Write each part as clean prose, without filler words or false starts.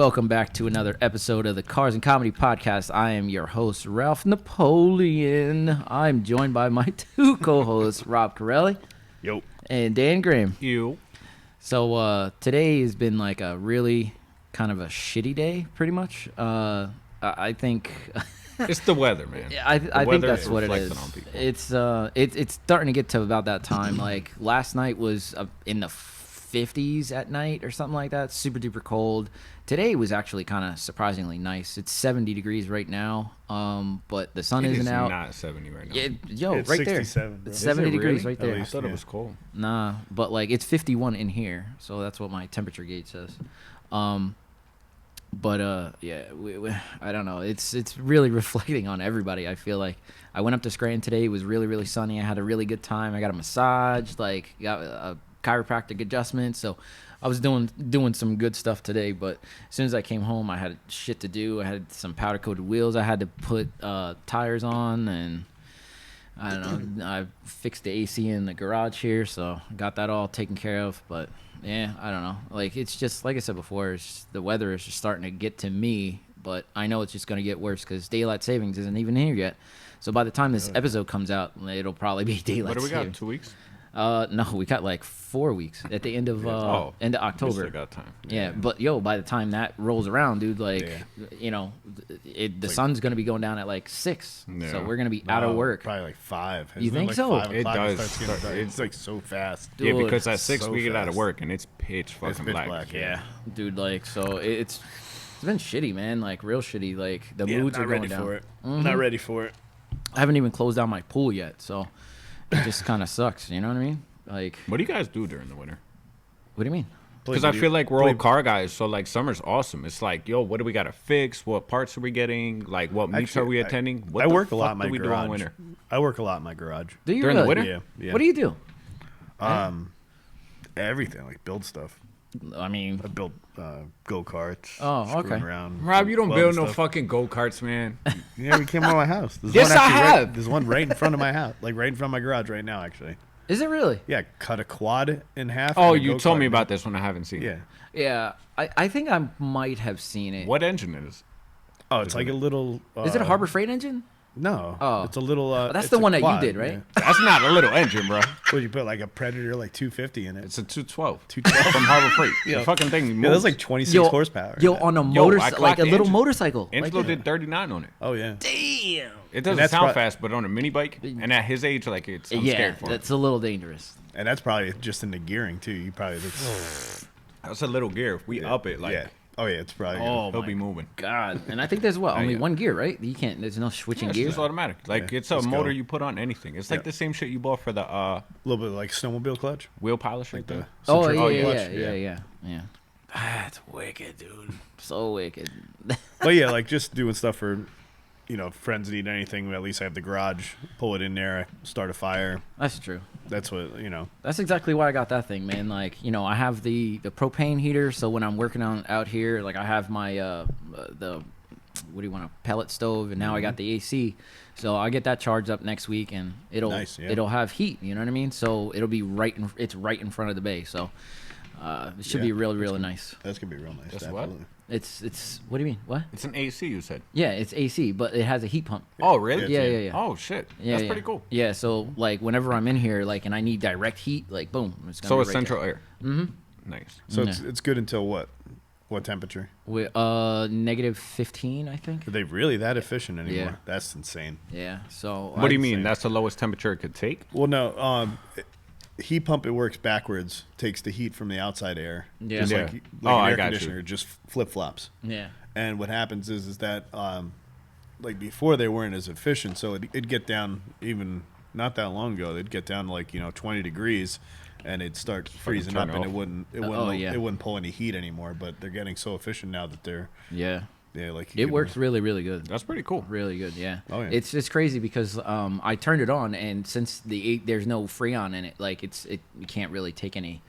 welcome back to another episode of the Cars and Comedy Podcast. I am your host, Ralph Napoleon. I'm joined by my two co-hosts, Rob Corelli. Yo. And Dan Graham. You. So today has been like a really kind of a shitty day, pretty much. I think... It's the weather, man. I think that's what it is. On people. It's starting to get to about that time. Like last night was in the 50s at night or something like that. Super duper cold. Today was actually kind of surprisingly nice. It's 70 degrees right now. But the sun isn't out. It's not 70 right now. It's right there. 67, bro. It's 70 degrees really? right there. I thought it was cold. Nah, but like it's 51 in here, so that's what my temperature gauge says. But yeah, I don't know. It's really reflecting on everybody. I feel like I went up to Scranton today. It was really, really sunny. I had a really good time. I got a massage, like got a chiropractic adjustment. So I was doing some good stuff today. But as soon as I came home, I had shit to do. I had some powder coated wheels I had to put tires on, and I don't know. I fixed the AC in the garage here, so got that all taken care of. But yeah, I don't know. Like, it's just, like I said before, it's just, the weather is just starting to get to me, but I know it's just going to get worse because daylight savings isn't even here yet. So by the time this episode comes out, it'll probably be daylight savings. What do we got, 2 weeks? No, we got like 4 weeks at the end of October. We got time. Yeah, but by the time that rolls around, dude, like, you know, the sun's going to be going down at like 6. Yeah. So we're going to be out of work. Probably like 5. You think like so? 5 It does. does. It's like so fast. Dude, Yeah, because at 6 so we get out of fast. work and it's pitch fucking It's pitch black. black. Yeah, dude, like, so it's been shitty, man, like real shitty. Like the moods are going down. For it. Not ready for it. I haven't even closed down my pool yet, so it just kind of sucks. You know what I mean? Like, What do you guys do during the winter? what do you mean? Because I feel like we're all car guys, so like summer's awesome. It's like, yo, what do we got to fix? What parts are we getting? Like, what meets are we attending? What I the work a lot fuck in my do we do garage. in winter? I work a lot in my garage. Do you During the really? winter? Yeah. What do you do? Everything, like build stuff. I mean, I build go-karts. Oh, screwing okay. Around, Rob, you don't welding build no stuff. fucking go-karts, man. Yeah, we came out of my house. There's Yes, one I actually have. There's one right in front of my house, like right in front of my garage right now, actually. is it really? Yeah, cut a quad in half. Oh, and a you go-kart told me in about this one. I haven't seen Yeah. it. Yeah, I think I might have seen it. What engine it is? Oh, it's like a little. Is it a Harbor Freight engine? No. Oh. It's a little. That's it's the a one that you quad, did, right? yeah. That's not a little engine, bro. What you put like a Predator, like 250 in it? It's a 212. 212 from Harbor Freight. Yeah. The fucking thing moves. Yeah, that's like 26 horsepower. Yo, in it. on a Yo, motor, I like clocked a the little engine. motorcycle. Angelo Like, did 39 on it. Oh yeah. damn. It doesn't that's sound pro- fast, but on a mini bike, and at his age, like I'm Yeah, scared for him. that's a little dangerous. And that's probably just in the gearing too. You probably. That's a little gear. If we up it, like yeah. Oh yeah, it's probably. Oh, he'll my be moving. God. And I think there's only yeah. one gear, right? You can't. There's no switching It's gears. just automatic. Like Yeah, it's a let's motor go. you put on anything. It's like Yeah. the same shit you bought for the A little bit like snowmobile clutch. wheel polish, Like like the. the. Oh centrifugal yeah, clutch. yeah. That's wicked, dude. So wicked. But yeah, like just doing stuff for, friends need anything. At least I have the garage. Pull it in there. Start a fire. That's true. That's what That's exactly why I got that thing, man. Like, I have the propane heater, so when I'm working on out here, like I have my the what do you want, a pellet stove, and now I got the AC. So I get that charged up next week, and it'll Nice, yeah. it'll have heat. You know what I mean? So it'll be it's right in front of the bay. So it should be really, really nice. That's gonna be real nice. That's what? absolutely. It's what do you mean? What? It's an AC, you said. Yeah, it's AC, but it has a heat pump. Oh, really? Yeah. Oh, shit. Yeah, That's yeah. pretty cool. Yeah, so like whenever I'm in here, like, and I need direct heat, like boom, it's gonna So be it's right central there. air. Mm-hmm. Nice. So Yeah. it's good until what? What temperature? With -15, I think. Are they really that efficient anymore? Yeah. That's insane. Yeah. So What do you I'd mean? say- That's the lowest temperature it could take? Well, no. Heat pump, it works backwards. Takes the heat from the outside air. Yeah. Just Yeah. like Oh, an I air got you. conditioner, just flip flops. Yeah. And what happens is that like before they weren't as efficient, so it'd get down even not that long ago. They'd get down to like 20 degrees, and it'd start freezing turn up, and off. it wouldn't pull any heat anymore. But they're getting so efficient now that they're like you It can- works really, really good. That's pretty cool. Really good, yeah. Oh, yeah. It's just crazy because I turned it on, and since there's no Freon in it, like you can't really take any.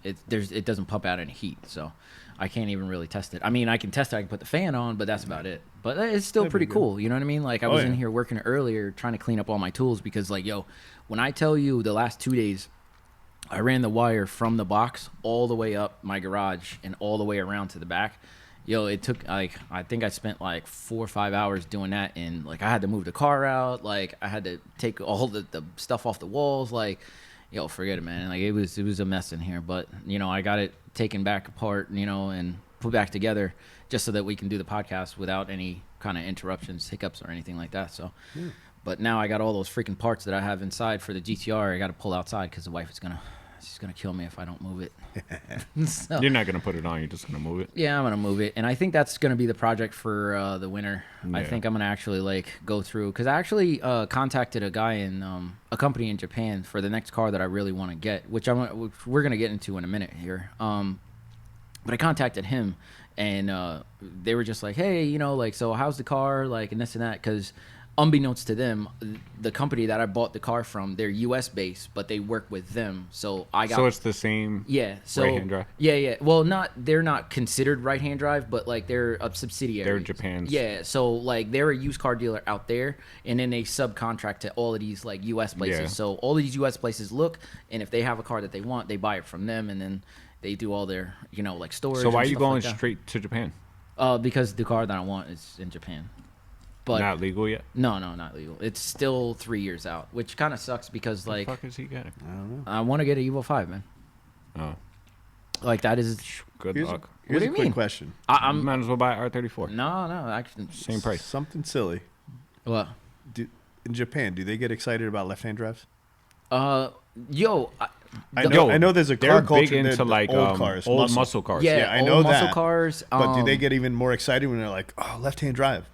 It doesn't pump out any heat, so I can't even really test it. I mean, I can test it. I can put the fan on, but that's about it. But it's still That'd be pretty good. cool. You know what I mean? Like I Oh, was yeah. in here working earlier, trying to clean up all my tools because, like, yo, when I tell you the last 2 days, I ran the wire from the box all the way up my garage and all the way around to the back. yo, it took like I think I spent like 4 or 5 hours doing that, and like I had to move the car out, like I had to take all the stuff off the walls, like yo, forget it, man. Like it was a mess in here, but you know I got it taken back apart, you know, and put back together just so that we can do the podcast without any kind of interruptions, hiccups, or anything like that. So, but now I got all those freaking parts that I have inside for the GTR. I got to pull outside because the wife is she's gonna kill me if I don't move it. So, You're not gonna put it on. You're just gonna move it. yeah, I'm gonna move it, and I think that's gonna be the project for the winter. I Yeah. think I'm gonna actually like go through because I actually contacted a guy in a company in Japan for the next car that I really want to get, which we're gonna get into in a minute here. But I contacted him, and they were just like, hey, you know, like, so how's the car, like, and this and that, because unbeknownst to them, the company that I bought the car from, they're U.S. based, but they work with them. So I got. So it's the same. Yeah. So right-hand drive? Yeah. Well, they're not considered right hand drive, but like they're a subsidiary. They're Japan's. Yeah. So like they're a used car dealer out there, and then they subcontract to all of these like U.S. places. Yeah. So all of these U.S. places look, and if they have a car that they want, they buy it from them, and then they do all their like storage. So why are and you stuff going like that. straight to Japan? Because the car that I want is in Japan. But Not legal yet. no, not legal. It's still 3 years out, which kind of sucks because like What the fuck is he getting? I don't know. I want to get an Evo 5, man. Oh, Like that is. good Here's, luck. here's do a you quick mean? question. You might as well buy R34. No, actually. Same price. Something silly. What? In Japan, do they get excited about left-hand drives? Yo, I know there's a They're car big culture into there, like old cars, old muscle cars. yeah, Yeah, I old know muscle that. cars. But do they get even more excited when they're like, oh, left-hand drive?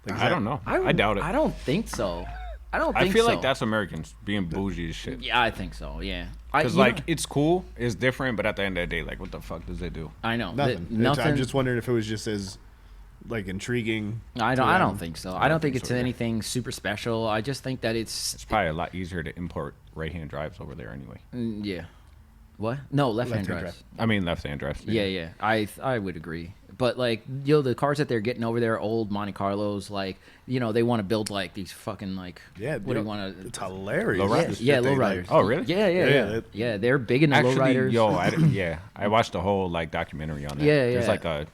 Like, is I that- don't know. I doubt it. I don't think so. I don't I think feel so. like that's Americans being bougie as shit. Yeah, I think so. Yeah, Because you like know- it's cool, it's different, but at the end of the day, like what the fuck does it do? I know Nothing. Nothing. I'm just wondering if it was just as like intriguing. I to don't them. think so. I don't think it's so either. anything super special. I just think that It's probably a lot easier to import right-hand drives over there anyway. yeah. What? No, left-hand Left-hand drives. I mean left-hand drives. Yeah. I would agree. But like, the cars that they're getting over there, are old Monte Carlos, like, they want to build like these fucking like, Yeah, what do you want to? It's hilarious. Lowriders? the shit Yeah, they, lowriders. like- Oh, really? Yeah. Yeah, They're big into Actually, lowriders. yo, I watched the whole like documentary on that. Yeah, There's yeah. like a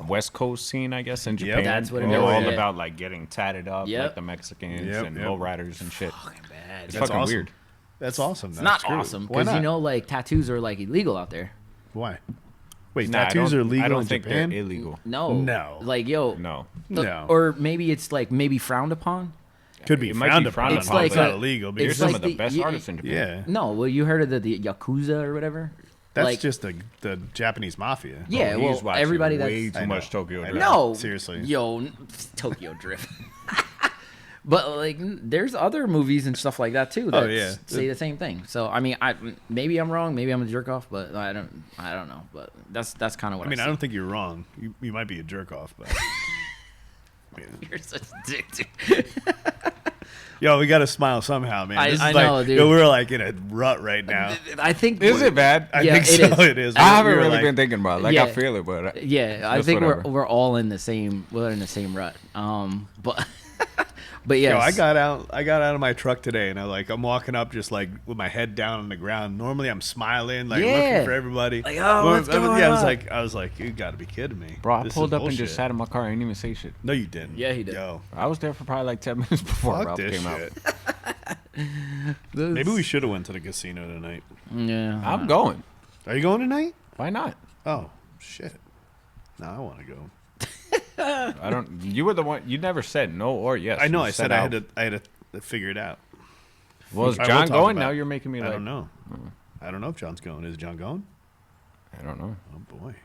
West Coast scene, I guess, in Japan. That's what it and they're is, all yeah. about like getting tatted up, Yep. like the Mexicans Yep, and yep. lowriders and shit. Fucking bad. It's It's fucking awesome. weird. That's awesome. not awesome Why because not? like tattoos are like illegal out there. Why? Wait, Nah, tattoos are legal I don't in think Japan? they're illegal. No, like yo, No. No. or maybe it's like maybe frowned upon. Could be It might be frowned frowned upon. It's but like it's not a- illegal. But You're it's you're some like of the the- best yeah, artists in Japan. yeah. No, well, you heard of the Yakuza or whatever? That's like, just the Japanese mafia. yeah. He's well, watching everybody way that's too I know. much Tokyo I Drift. know. no, Seriously. yo, Tokyo Drift. But like, there's other movies and stuff like that too that Oh, yeah. say the same thing. So I mean, maybe I'm wrong, maybe I'm a jerk off, but I don't know. But that's kind of what I mean, I see. don't think you're wrong. You might be a jerk off, but You're such a dick, dude. yo, we got to smile somehow, man. I This is know, like, dude. Yo, we're like in a rut right now. I think Is it bad? I Yeah, think it so. is. It is. I haven't We were really like- been thinking about it. Like Yeah. I feel it, but Yeah, I Just think whatever. we're all in the same rut. But yes. Yo, I got out of my truck today, and I'm walking up just like with my head down on the ground. Normally, I'm smiling, like Yeah. looking for everybody. Like, oh, what's going Yeah, on? I was like, you got to be kidding me, bro, I This pulled is up and bullshit. just sat in my car. I didn't even say shit. No, you didn't. Yeah, he did. Yo, I was there for probably like 10 minutes before fuck Ralph this came out. shit. Maybe we should have went to the casino tonight. Yeah. I'm going. Are you going tonight? Why not? Oh shit. No, I want to go. I don't. You were the one. You never said no or yes. I know. You I said I out. had to figure it out. Well, is I will John talk going? about Now it. you're making me I like. don't know. I don't know if John's going. Is John going? I don't know. Oh boy.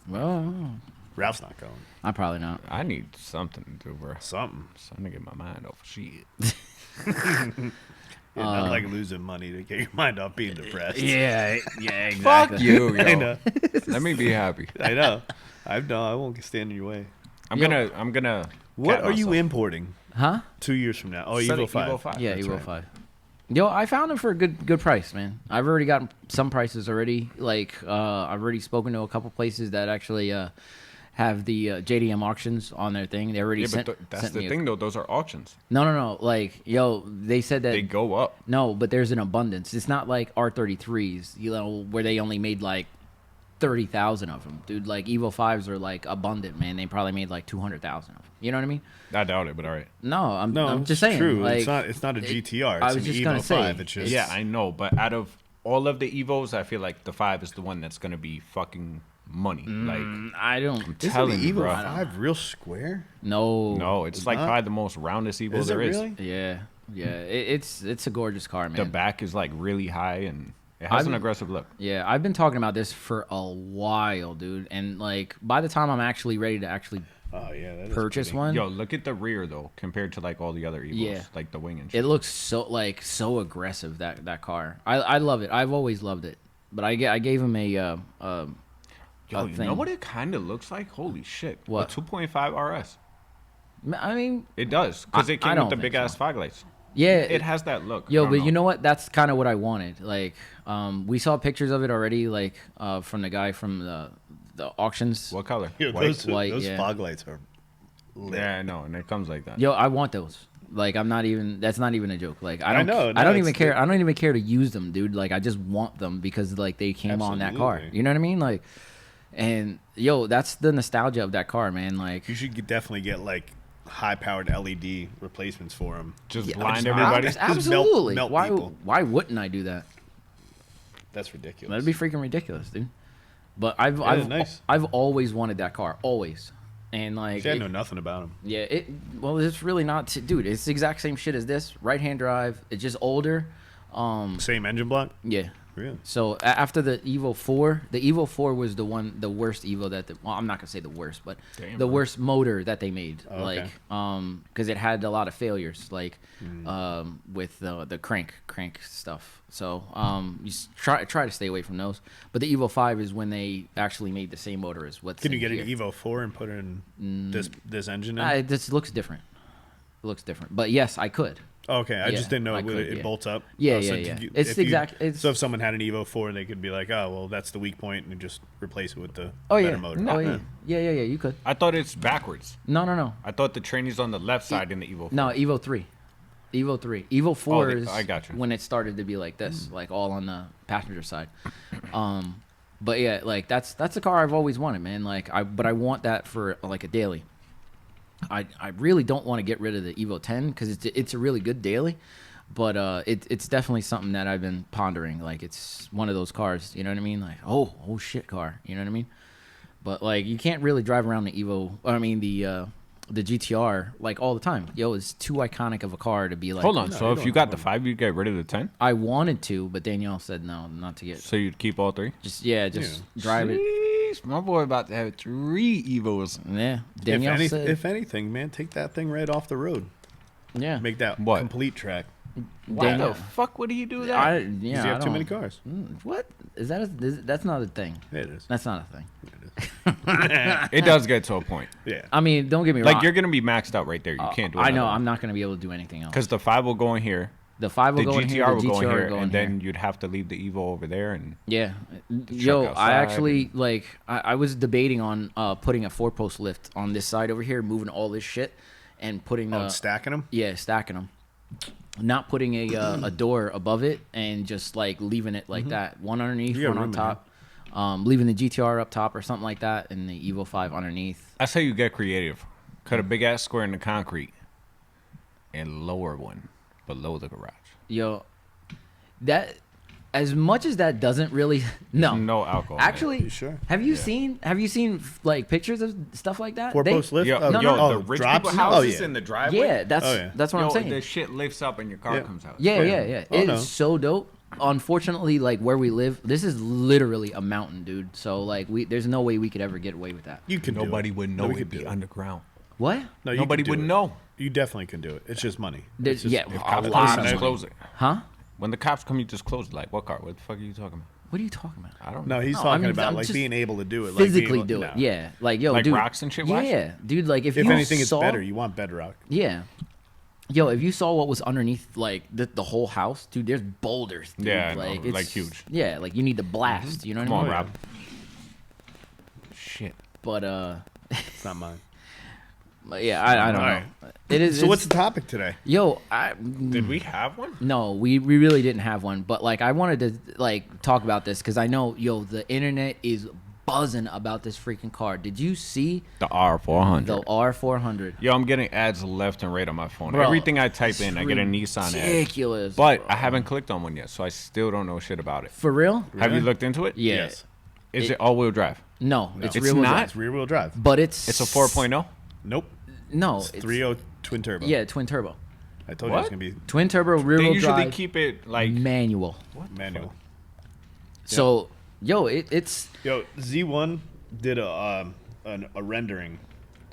Well, Ralph's not going. I'm probably not. I need something to do, bro. Something. Something to get my mind off of shit. Yeah, not like losing money to get your mind off being depressed. Yeah, exactly. Fuck you, yo. I know. Let me be happy. I know. I won't stand in your way. I'm Yo. gonna. What cap are you myself. importing Huh? 2 years from now? Oh, Said Evo it, 5. Evo 5. Yeah, That's Evo right. 5. Yo, I found them for a good price, man. I've already got some prices already. Like, I've already spoken to a couple places that actually have the JDM auctions on their thing. They already Yeah, sent. but that's sent the me thing, though. Those are auctions. No. Like, yo, they said that They go up. no, but there's an abundance. It's not like R33s, where they only made like 30,000 of them, dude. Like Evo 5s are like abundant, man. They probably made like 200,000 of them. You know what I mean? I doubt it, but all right. No, I'm it's just saying. True. Like, It's not a GTR. It's I was an just Evo gonna 5. say, It's just Yeah, I know, but out of all of the Evos, I feel like the 5 is the one that's gonna be fucking money. Like I don't. Isn't telling the you, Evo bro. 5 real square? No, it's like not? probably the most roundest Evo Is it there is. really? Yeah, yeah. It's a gorgeous car, man. The back is like really high and it has an aggressive look. Yeah, I've been talking about this for a while, dude. And like by the time I'm actually ready to actually Oh yeah, that is purchase pretty. one, Yo, look at the rear though, compared to like all the other Evos, Yeah. like the wing and shit. it looks so aggressive that car. I love it. I've always loved it. But I gave him a Yo, you thing. know what it kind of looks like? Holy shit! What? A 2.5 RS. I mean, It does because I it came don't with the think big ass so. fog lights. yeah, It has that look. Yo, I don't but know. you know what? That's kind of what I wanted. Like, we saw pictures of it already, like from the guy from the auctions. What color? Yo, White. White, those yeah. fog lights are lit. Yeah, I know, and it comes like that. Yo, I want those. Like, I'm not even. That's not even a joke. Like, I don't. know, I no, don't even it's care. the- I don't even care to use them, dude. Like, I just want them because like they came on that car. Absolutely. You know what I mean? Like, and yo, that's the nostalgia of that car, man. Like, You should definitely get like high-powered LED replacements for them. Just yeah, blind just everybody. Just absolutely. melt why? people. Why wouldn't I do that? That's ridiculous. That'd be freaking ridiculous, dude. But I've Yeah, nice. I've always wanted that car, always. And like, See, I it- know nothing about them. yeah, well, it's really not, dude. It's the exact same shit as this, right-hand drive. It's just older. Same engine block. Yeah. Really? So after the Evo 4, the Evo 4 was the worst Evo well, I'm not gonna say the worst, but Damn, the bro. worst motor that they made. Oh, okay. Like, because it had a lot of failures, like, with the crank stuff. So, you try to stay away from those. But the Evo 5 is when they actually made the same motor as what's Can you in get here. an Evo 4 and put in this engine in? It just looks different. It looks different. But yes, I could. Okay, I Yeah, just didn't know I it, could, it yeah. bolts up. Yeah, Oh, so yeah, yeah. did you- It's if you- exact- it's- so if someone had an Evo 4, they could be like, oh, well, that's the weak point, and just replace it with the Oh better yeah. motor. Oh yeah. Yeah. You could. I thought it's backwards. No. I thought the training's on the left side in the Evo. No, Evo 3. Evo 3. Evo 4 is I got you. when it started to be like this, like all on the passenger side. But yeah, like that's the car I've always wanted, man. Like I want that for like a daily. I really don't want to get rid of the Evo 10 because it's a really good daily, but it's definitely something that I've been pondering. Like it's one of those cars, you know what I mean? Like oh shit car, you know what I mean? But like you can't really drive around the Evo. I mean the GTR like all the time. Yo, it's too iconic of a car to be like. Hold on. No, So you if don't you got have the one. 5, you get rid of the 10. I wanted to, but Danielle said no, not to get. So you'd keep all 3. Just Yeah. drive it. Jeez, my boy about to have 3 Evos. Yeah, Danielle said. If anything, man, take that thing right off the road. Yeah, Make that What? complete track. Why Danielle. the fuck would he do that? I Because yeah. you I have too many don't- cars. What is that? That's not a thing. Yeah, it is. That's not a thing. It does get to a point. Yeah. I mean, don't get me wrong. Like you're gonna be maxed out right there. You can't do it. I know. I'm not gonna be able to do anything else. because the 5 will go in here, The 5 will the go in GTR here. The will go in GTR here, will go in and here. then you'd have to leave the Evo over there. And Yeah. Yo, I outside actually like I was debating on putting a 4-post lift on this side over here, moving all this shit, and putting Oh, stacking them? yeah, stacking them. Not putting a door above it and just like leaving it like that. One underneath, You got one on room in top. Leaving the GTR up top or something like that, and the Evo 5 underneath. that's how you get creative. Cut a big ass square in the concrete, and lower one below the garage. Yo, that as much as that doesn't really no No alcohol. in it. actually You sure? have you seen like pictures of stuff like that? 4-post lift? Yo, Oh, no, yo, no. the rich drops? people houses Oh, yeah. in the driveway. Yeah, that's Oh, yeah. that's what Yo, I'm saying. the shit lifts up and your car Yeah. comes out. Yeah, Oh, yeah, yeah. yeah. Oh, It's no. so dope. Unfortunately, like where we live, this is literally a mountain, dude. So like there's no way we could ever get away with that. You can do Nobody it. would know No, we it'd could be do it. underground. What? No, you Nobody can do would it. know. You definitely can do it. It's just money. There's, It's just- yeah, If a cops lot come, of you just money. close it. Huh? When the cops come, you just close it. Like, what car? What the fuck are you talking about? What are you talking about? I don't No, know. he's No, I talking mean, about I'm like just being able to do it. Physically like do being, it. Yeah, like yo, Like dude. rocks and shit, Wax? Yeah, dude. Like if If you anything, saw, it's better. You want bedrock. Yeah. Yo, if you saw what was underneath, like the whole house, dude, there's boulders. Dude. Yeah, I know, like like, it's huge. Yeah, like you need to blast. You know what Come I on, mean? Rob. Shit. But It's not mine. but yeah, I don't know. Alright. It is. So what's it's- the topic today? yo? Did we have one? No, we really didn't have one. But like, I wanted to like talk about this because I know, yo, the internet is buzzing about this freaking car. Did you see The R400. the R400? Yo, I'm getting ads left and right on my phone. Bro, Everything I type in, it's I get a Nissan ad. ridiculous. But bro. I haven't clicked on one yet, so I still don't know shit about it. For real? Have you looked into it? Yeah. Yes. Is it all-wheel drive? No, it's It's rear wheel not? drive. It's rear wheel drive. But it's It's a 4.0? Nope. No, It's it's 3.0 twin turbo. Yeah, twin turbo. I told you What? it's gonna be Twin turbo rear They wheel usually drive keep it like... manual. manual. So, yo, it's Yo, Z1 did a rendering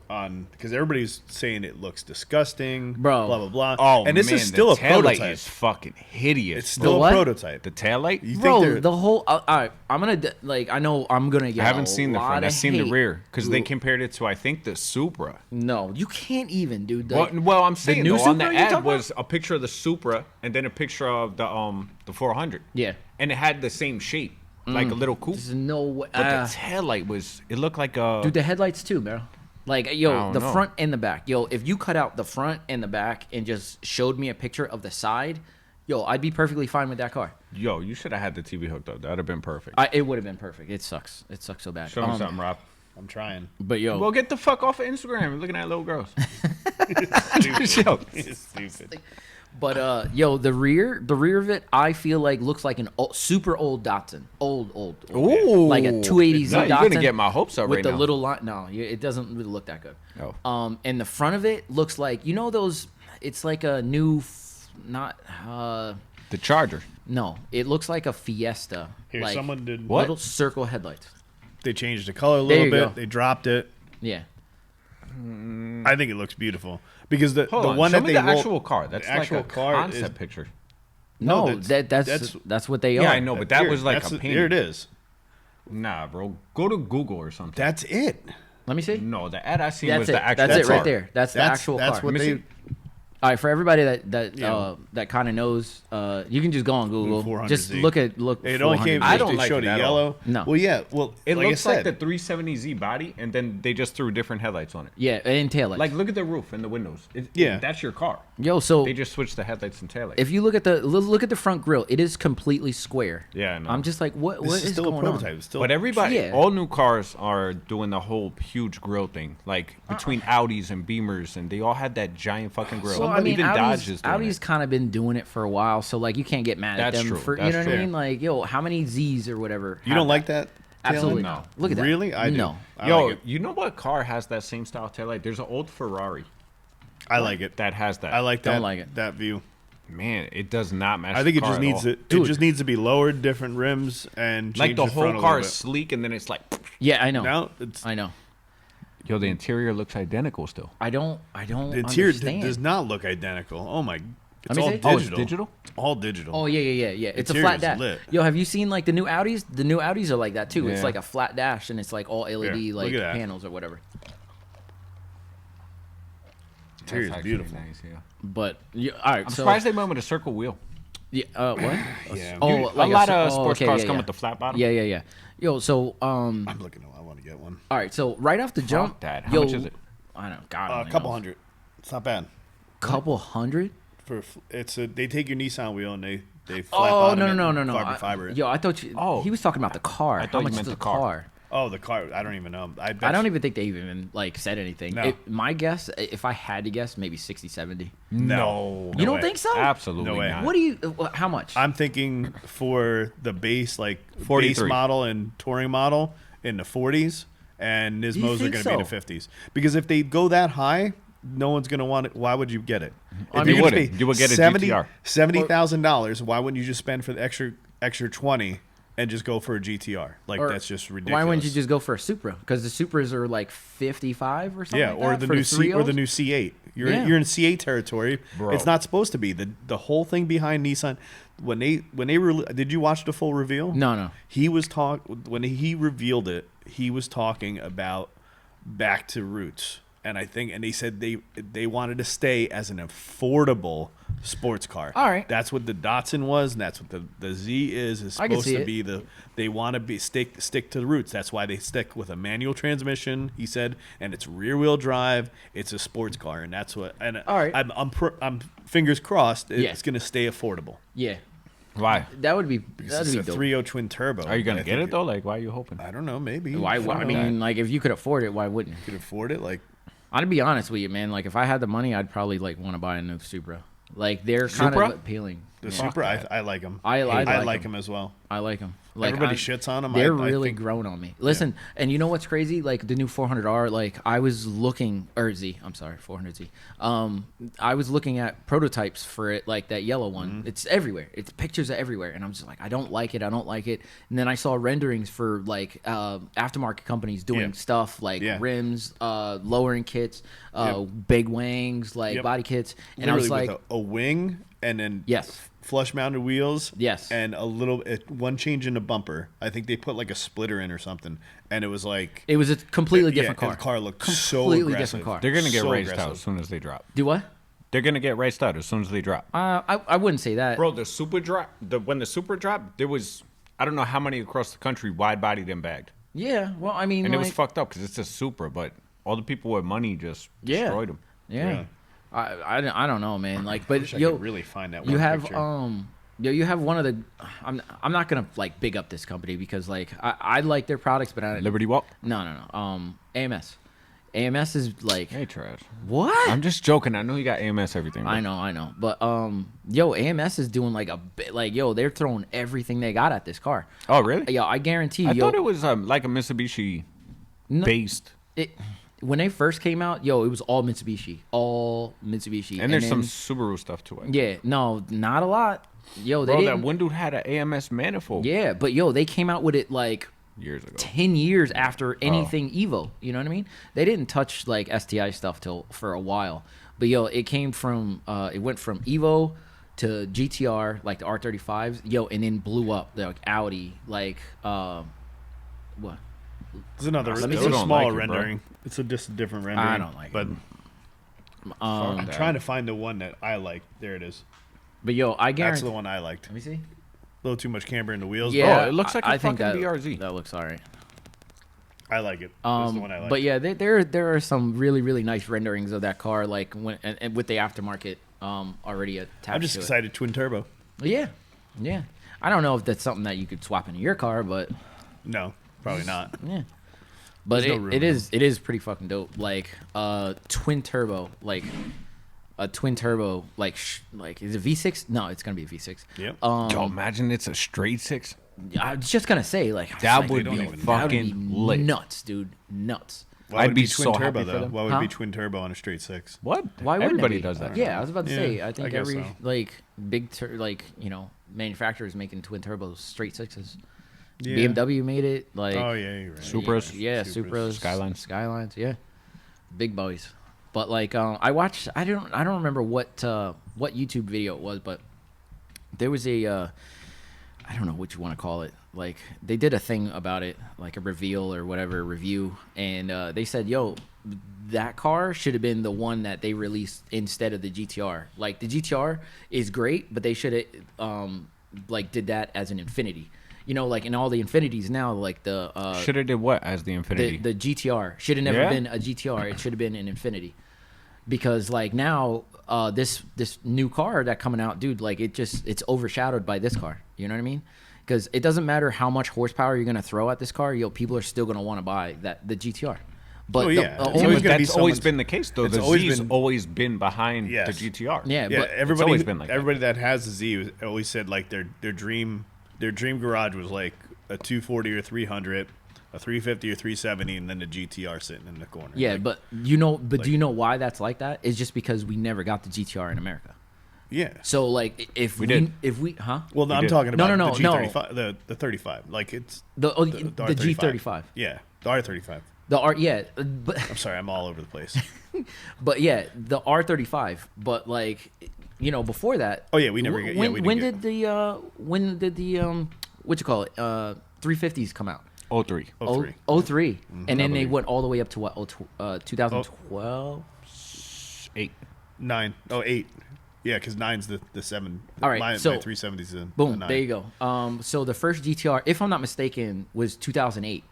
on because everybody's saying it looks disgusting, Bro. blah blah blah. Oh, and this man, is still the a taillight prototype. is fucking hideous. It's still The a what? prototype. The taillight? You think bro. they're- The whole. All right, I'm gonna like. I know I'm gonna get. I haven't seen the front. I've I've seen the rear because they compared it to, I think, the Supra. No, you can't even, dude. Well, I'm saying new though, on the Supra you're ad talking was a picture of the Supra and then a picture of the 400. Yeah. And it had the same shape, like a little coupe. There's no way. But the taillight was, it looked like a... Dude, the headlights too, bro. Like, I yo, don't the know. front and the back. Yo, if you cut out the front and the back and just showed me a picture of the side, yo, I'd be perfectly fine with that car. Yo, you should have had the TV hooked up. That would have been perfect. It would have been perfect. It sucks. It sucks so bad. Show me something, Rob. I'm trying. But yo, Well, get the fuck off of Instagram. You're looking at little girls. Yo. It's stupid. but yo, the rear of it, I feel like looks like an super old Datsun. Old. Ooh. Like a 280Z No, Datsun. you're gonna get my hopes up with right the now. little line. No, it doesn't really look that good. Oh. And the front of it looks like, you know those. It's like a new, not. The Charger. No, it looks like a Fiesta. Here, like someone did What? little circle headlights. They changed the color a There little you bit. go. They dropped it. Yeah. I think it looks beautiful because the Hold on. one Show that me they the rolled- actual car. That's the like actual a car concept is- picture. No, No, that's what they are. Yeah, I know, but that Here, was like that's a the- painting. Here it is. Nah, bro. Go to Google or something. That's it. Let me see. No, the ad I seen That's was it. the actual That's it car. right there. That's the actual That's car. what Let me they. see. All right, for everybody that Yeah. that kind of knows, you can just go on Google. 400Z. Just look. It only 400Z. came. I don't they like showed it a at yellow. all. No. Well, yeah. Well, It like looks I like said, the 370Z body, and then they just threw different headlights on it. Yeah, and taillights. Like, look at the roof and the windows. Yeah. That's your car. yo, so They just switched the headlights and taillights. if you look at the front grille, it is completely square. Yeah, I know. I'm just like, what this is still a going prototype. on? It's still, But everybody, Yeah. all new cars are doing the whole huge grill thing. Like, between Audis and Beamers, and they all had that giant fucking grill. Well, I mean, Even Dodge is doing Audi's it. kind of been doing it for a while, so like you can't get mad at That's them true. for you That's know what I true. mean. Like, yo, how many Z's or whatever? you have don't like that? Absolutely taillight? not. Look at that. Really? I do. No. I Yo, like it. you know what car has that same style taillight? There's an old Ferrari I like it. that has that. I like that. Don't like it. That view. Man, it does not match. I think the it car just at needs all. it. It Dude. just needs to be lowered, different rims, and Like change the front whole a car little is bit. sleek, and then it's like, Yeah, I know. Now it's I know. yo, the interior looks identical still. I don't the interior understand. does not look identical. Oh my! It's me all see. digital. Oh, it's digital? It's all digital. Oh yeah. It's a Interior's flat dash. lit. Yo, have you seen like the new Audis? The new Audis are like that too. It's Yeah. like a flat dash and it's like all LED Here, look like at that. panels or whatever. Interior's That's actually beautiful. Nice, yeah. But all right, I'm so surprised they went with a circle wheel. yeah, what? Yeah. Oh, You- like a lot cir- of sports okay, cars yeah, come yeah. with the flat bottom. Yeah. Yo, so I'm looking. I want to get one. all right, so right off the jump, that. How yo, much is it? I don't know, God, A only couple knows. hundred. It's not bad. Couple hundred? They take your Nissan wheel and they flat Oh bottom no it no and no no! carbon fiber it. Yo, I thought you. Oh. He was talking about the car. I thought How you much meant is the the car. car? Oh, the car. I don't even know. I don't even think they even like said anything. No. My guess, if I had to guess, maybe 60, 70. No. You don't way. think so? Absolutely No way. not. What do you? How much? I'm thinking for the base, like 43. base model and touring model in the 40s, and Nismos are think going to be in the so? 50s. Because if they go that high, no one's going to want it. Why would you get it? I If mean, you're gonna wouldn't. pay You would get a GTR. $70,000. Why wouldn't you just spend for the extra 20 and just go for a GTR? Like Or that's just ridiculous. Why wouldn't you just go for a Supra? Because the Supras are like 55 or something. Yeah, like or that the for new three or the O's? new C8. You're Yeah. you're in C8 territory. Bro. It's not supposed to be. The whole thing behind Nissan when they did you watch the full reveal? No. He was when he revealed it. He was talking about back to roots, and they said they wanted to stay as an affordable sports car. All right. That's what the Datsun was, and that's what the Z is. I can Supposed see to it. be they want to be stick to the roots. That's why they stick with a manual transmission. He said, and it's rear wheel drive. It's a sports car, and that's what. And All right. I'm fingers crossed. It's Yeah. going to stay affordable. Yeah. Why? That would be Because that'd it's be a dope. 3.0 twin turbo. Are you gonna I get think it though? Like, why are you hoping? I don't know. Maybe. Why? I mean, like, if you could afford it, why wouldn't you? could afford it. Like I'd be honest with you, man. Like, if I had the money, I'd probably like want to buy a new Supra. Like, they're kind Supra? of appealing. the Yeah. Supra, I like them. I like them. them as well. I like them. Like, Everybody shits on them. They're I really think, grown on me. Listen, and you know what's crazy? Like the new 400R. Like I was looking, or Z. I'm sorry, 400Z. I was looking at prototypes for it, like that yellow one. Mm-hmm. It's everywhere. It's pictures are everywhere, and I'm just like, I don't like it. I don't like it. And then I saw renderings for like aftermarket companies doing Yeah. stuff like Yeah. rims, lowering kits, Yep. big wangs, like Yep. body kits, and literally I was like, with a wing and then yes. flush mounted wheels. Yes. And a little one change in the bumper. I think they put like a splitter in or something, and it was like It was a completely different yeah, car. The car looked so Completely aggressive. different car. They're gonna get So raced out aggressive. as soon as they drop. Do what? They're gonna get raced out as soon as they drop. I wouldn't say that. Bro, the Super drop. When the Super dropped, there was I don't know how many across the country wide bodied and bagged, Yeah. Well, I mean, and it was like, fucked up because it's a Supra, but all the people with money just Yeah. destroyed them. Yeah. Really? I don't know, man. Like, but Wish I yo, could really find that you one have picture. you have one of the. I'm not gonna like big up this company because like I like their products, but I Liberty Walk. no. AMS. AMS is like Hey, trash. what? I'm just joking. I know you got AMS everything. I know. But yo, AMS is doing like a bit like yo, they're throwing everything they got at this car. Oh, really? Yo, I guarantee. I yo, thought it was like a Mitsubishi based. it when they first came out, yo, it was all Mitsubishi, And there's some then- Subaru stuff to it. Yeah, no, not a lot. Yo, they Bro, that didn't. one dude had an AMS manifold Yeah, but yo, they came out with it like years ago. 10 years after Oh. anything Evo. You know what I mean? They didn't touch like STI stuff till for a while. But yo, it came from it went from Evo to GTR, like the R35s, yo, and then blew up. Like Audi, like what? It's another. Let me It's see. a Don't smaller like it, bro. rendering. It's just a different rendering. I don't like it. But I'm that. trying to find the one that I like. There it is. But yo, I That's guarantee. the one I liked. Let me see. A little too much camber in the wheels. Yeah, but it looks like a I think fucking that BRZ. That looks alright. I like it. That's the one I like. But yeah, there are some really nice renderings of that car, like when and with the aftermarket already attached. I'm just to excited. Twin turbo. It. Yeah. I don't know if that's something that you could swap into your car, but No, probably not. yeah. But There's no room, it is pretty fucking dope. Like twin turbo, like a twin turbo, like is it V6? No, it's gonna be a V6. Yep. Yo, imagine it's a straight six. I was just gonna say like That like, would don't be even- that would be fucking lit. nuts, dude, nuts. Why I'd would be twin so turbo happy for though? them. Why would Huh? be twin turbo on a straight six? What? Why wouldn't Everybody it be? does that. Yeah, I was about to say. Yeah, I think I guess every so. like big like manufacturers making twin turbos, straight sixes. Yeah. BMW made it. Like Oh yeah, you're right. Supras. yeah, Supras. Supras, Skylines, yeah, big boys. But like, I watched. I don't remember what YouTube video it was, but there was a I don't know what you want to call it. Like they did a thing about it, like a reveal or whatever review, and they said, "Yo, that car should have been the one that they released instead of the GTR. Like the GTR is great, but they should have like did that as an Infinity. You know, like in all the Infinities now, like the Should have did what as the Infinity? the GTR should have never Yeah? been a GTR. It should have been an Infinity, because like now this new car that coming out, dude, like it's overshadowed by this car. You know what I mean? Because it doesn't matter how much horsepower you're gonna throw at this car, people are still gonna want to buy the GTR. But Oh, yeah. the It's only- always gonna be that's always someone's- been the case, though. it's The always Z's been- always been behind Yes. the GTR. Yeah, Yeah, but everybody, always been like that. everybody that has a Z always said like their dream garage was like a 240 or 300, a 350 or 370, and then the GTR sitting in the corner. yeah, Like, but do you know why that's like that? It's just because we never got the GTR in America. yeah. So like if We did. huh? Well, I'm did. talking No, about no, the no, G35, the 35. Like it's The R35. G35. Yeah, the R35. The R but I'm sorry, I'm all over the place. but yeah, the R35. But like, before that. Oh, yeah, we never get- yeah, we didn't when get- did the what you call it 350s come out? 03. 03. 03. And then they believe. went all the way up to what? 2012. 8. 9. Oh, 8. Yeah, because 9's the 7. All right, my so 370's the Boom, 9. there you go. So the first GTR, if I'm not mistaken, was 2008.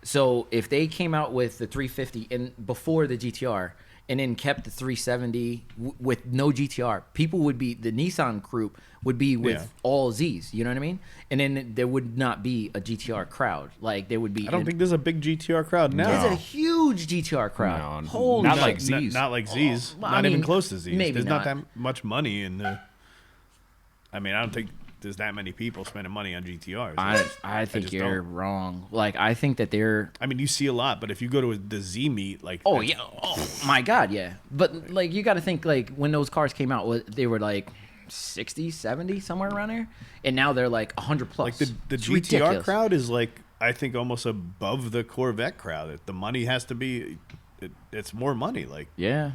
So if they came out with the 350 and before the GTR, and then kept the 370 with no GTR, people would be, the Nissan group would be with all Zs, you know what I mean? And then there would not be a GTR crowd. Like there would be. I don't think there's a big GTR crowd now. There's a huge GTR crowd. No, Holy not shit. like Zs. Not like Zs. Well, Not I even mean, close to Zs. maybe There's not not. that much money in the. I mean, I don't think there's that many people spending money on GTRs. I think just you're don't. wrong. Like I think that they're. I mean, you see a lot, but if you go to the Z meet, like, Oh yeah. Oh my God, yeah. But like you got to think like when those cars came out, they were like 60, 70, somewhere around there, and now they're like 100 plus. like the It's GTR ridiculous. crowd is like, I think, almost above the Corvette crowd. The money has to be, it's more money. Like, Yeah.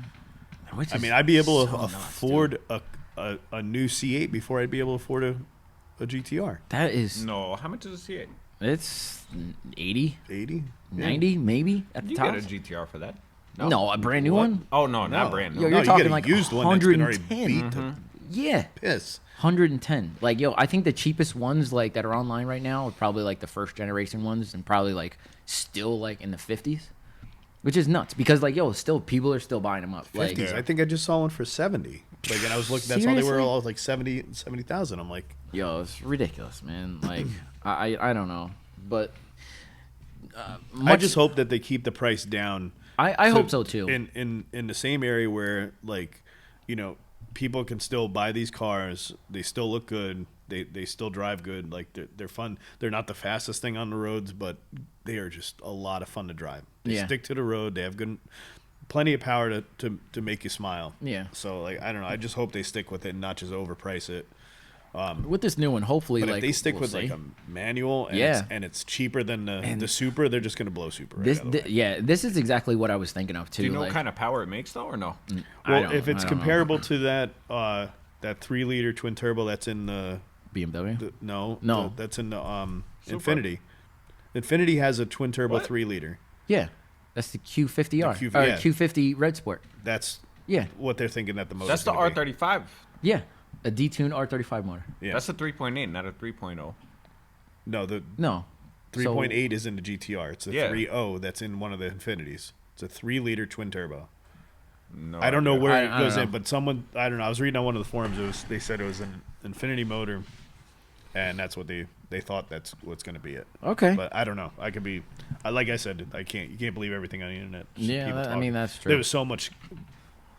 Which I is mean, I'd be able to so nuts, afford dude. a new C8 before I'd be able to afford a GTR. That is. No, how much is a C8? It's 80, 80, 90 maybe at the You top. get a GTR for that? No, a brand new What? one. Oh no, No. not brand new. Yo, No, you're you talking get a like used one that's been already 110. beat to Yeah, piss. 110. Like yo, I think the cheapest ones like that are online right now are probably like the first generation ones, and probably like still like in the 50s, which is nuts because like yo, still people are still buying them up. Like 50s. I think I just saw one for 70. Like, and I was looking. That's all they were. Seriously? All like 70,000. I'm like, yo, it's ridiculous, man. Like I don't know, but I just hope that they keep the price down. I hope so too. In the same area where, like, you know, people can still buy these cars. They still look good. They still drive good. Like they're fun. They're not the fastest thing on the roads, but they are just a lot of fun to drive. They Yeah. stick to the road. They have plenty of power to make you smile. Yeah. So like, I don't know. I just hope they stick with it and not just overprice it. With this new one, hopefully, But like if they stick we'll with see. like a manual and, Yeah. it's cheaper than the Super, they're just gonna blow Super. Right this, out of the way. yeah, this is exactly what I was thinking of too. Do you know like, what kind of power it makes though, or no? I Well, don't- if it's I don't know. comparable to that 3-liter twin turbo that's in the BMW. no, No. that's in the Supra? Infinity. Infinity has a twin turbo What? 3-liter. Yeah, that's the Q50R The Q- or yeah. Q50 Red Sport. That's Yeah, what they're thinking that the motor. That's the R35. yeah, a detuned R35 motor. Yeah. That's a 3.8, not a 3.0. No, the No, 3.8 is in the GTR. It's a Yeah. 3.0 that's in one of the Infinities. It's a 3-liter twin turbo. No, I don't know idea. where I it don't goes know. in, but someone, I don't know. I was reading on one of the forums. They said it was an Infinity motor, and that's what they thought that's what's going to be it. Okay. But I don't know. I could be, like I said, you can't believe everything on the internet. Just Yeah, people I talking. mean, that's true. There was so much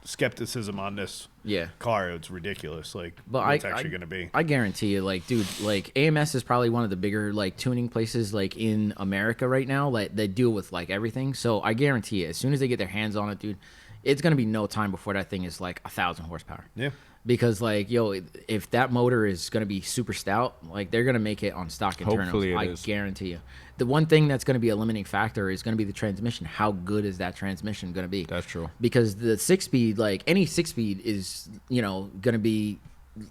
skepticism on this Yeah. car. It's ridiculous. Like, But what's actually going to be. I guarantee you, like, dude, like AMS is probably one of the bigger like tuning places like in America right now. Like they deal with like everything. So I guarantee you, as soon as they get their hands on it, dude, it's gonna be no time before that thing is like 1,000 horsepower. Yeah. Because like yo, if that motor is gonna be super stout, like they're gonna make it on stock internals. Hopefully it I is. guarantee you. The one thing that's gonna be a limiting factor is gonna be the transmission. How good is that transmission gonna be? That's true. Because the 6-speed, like any 6-speed, is gonna be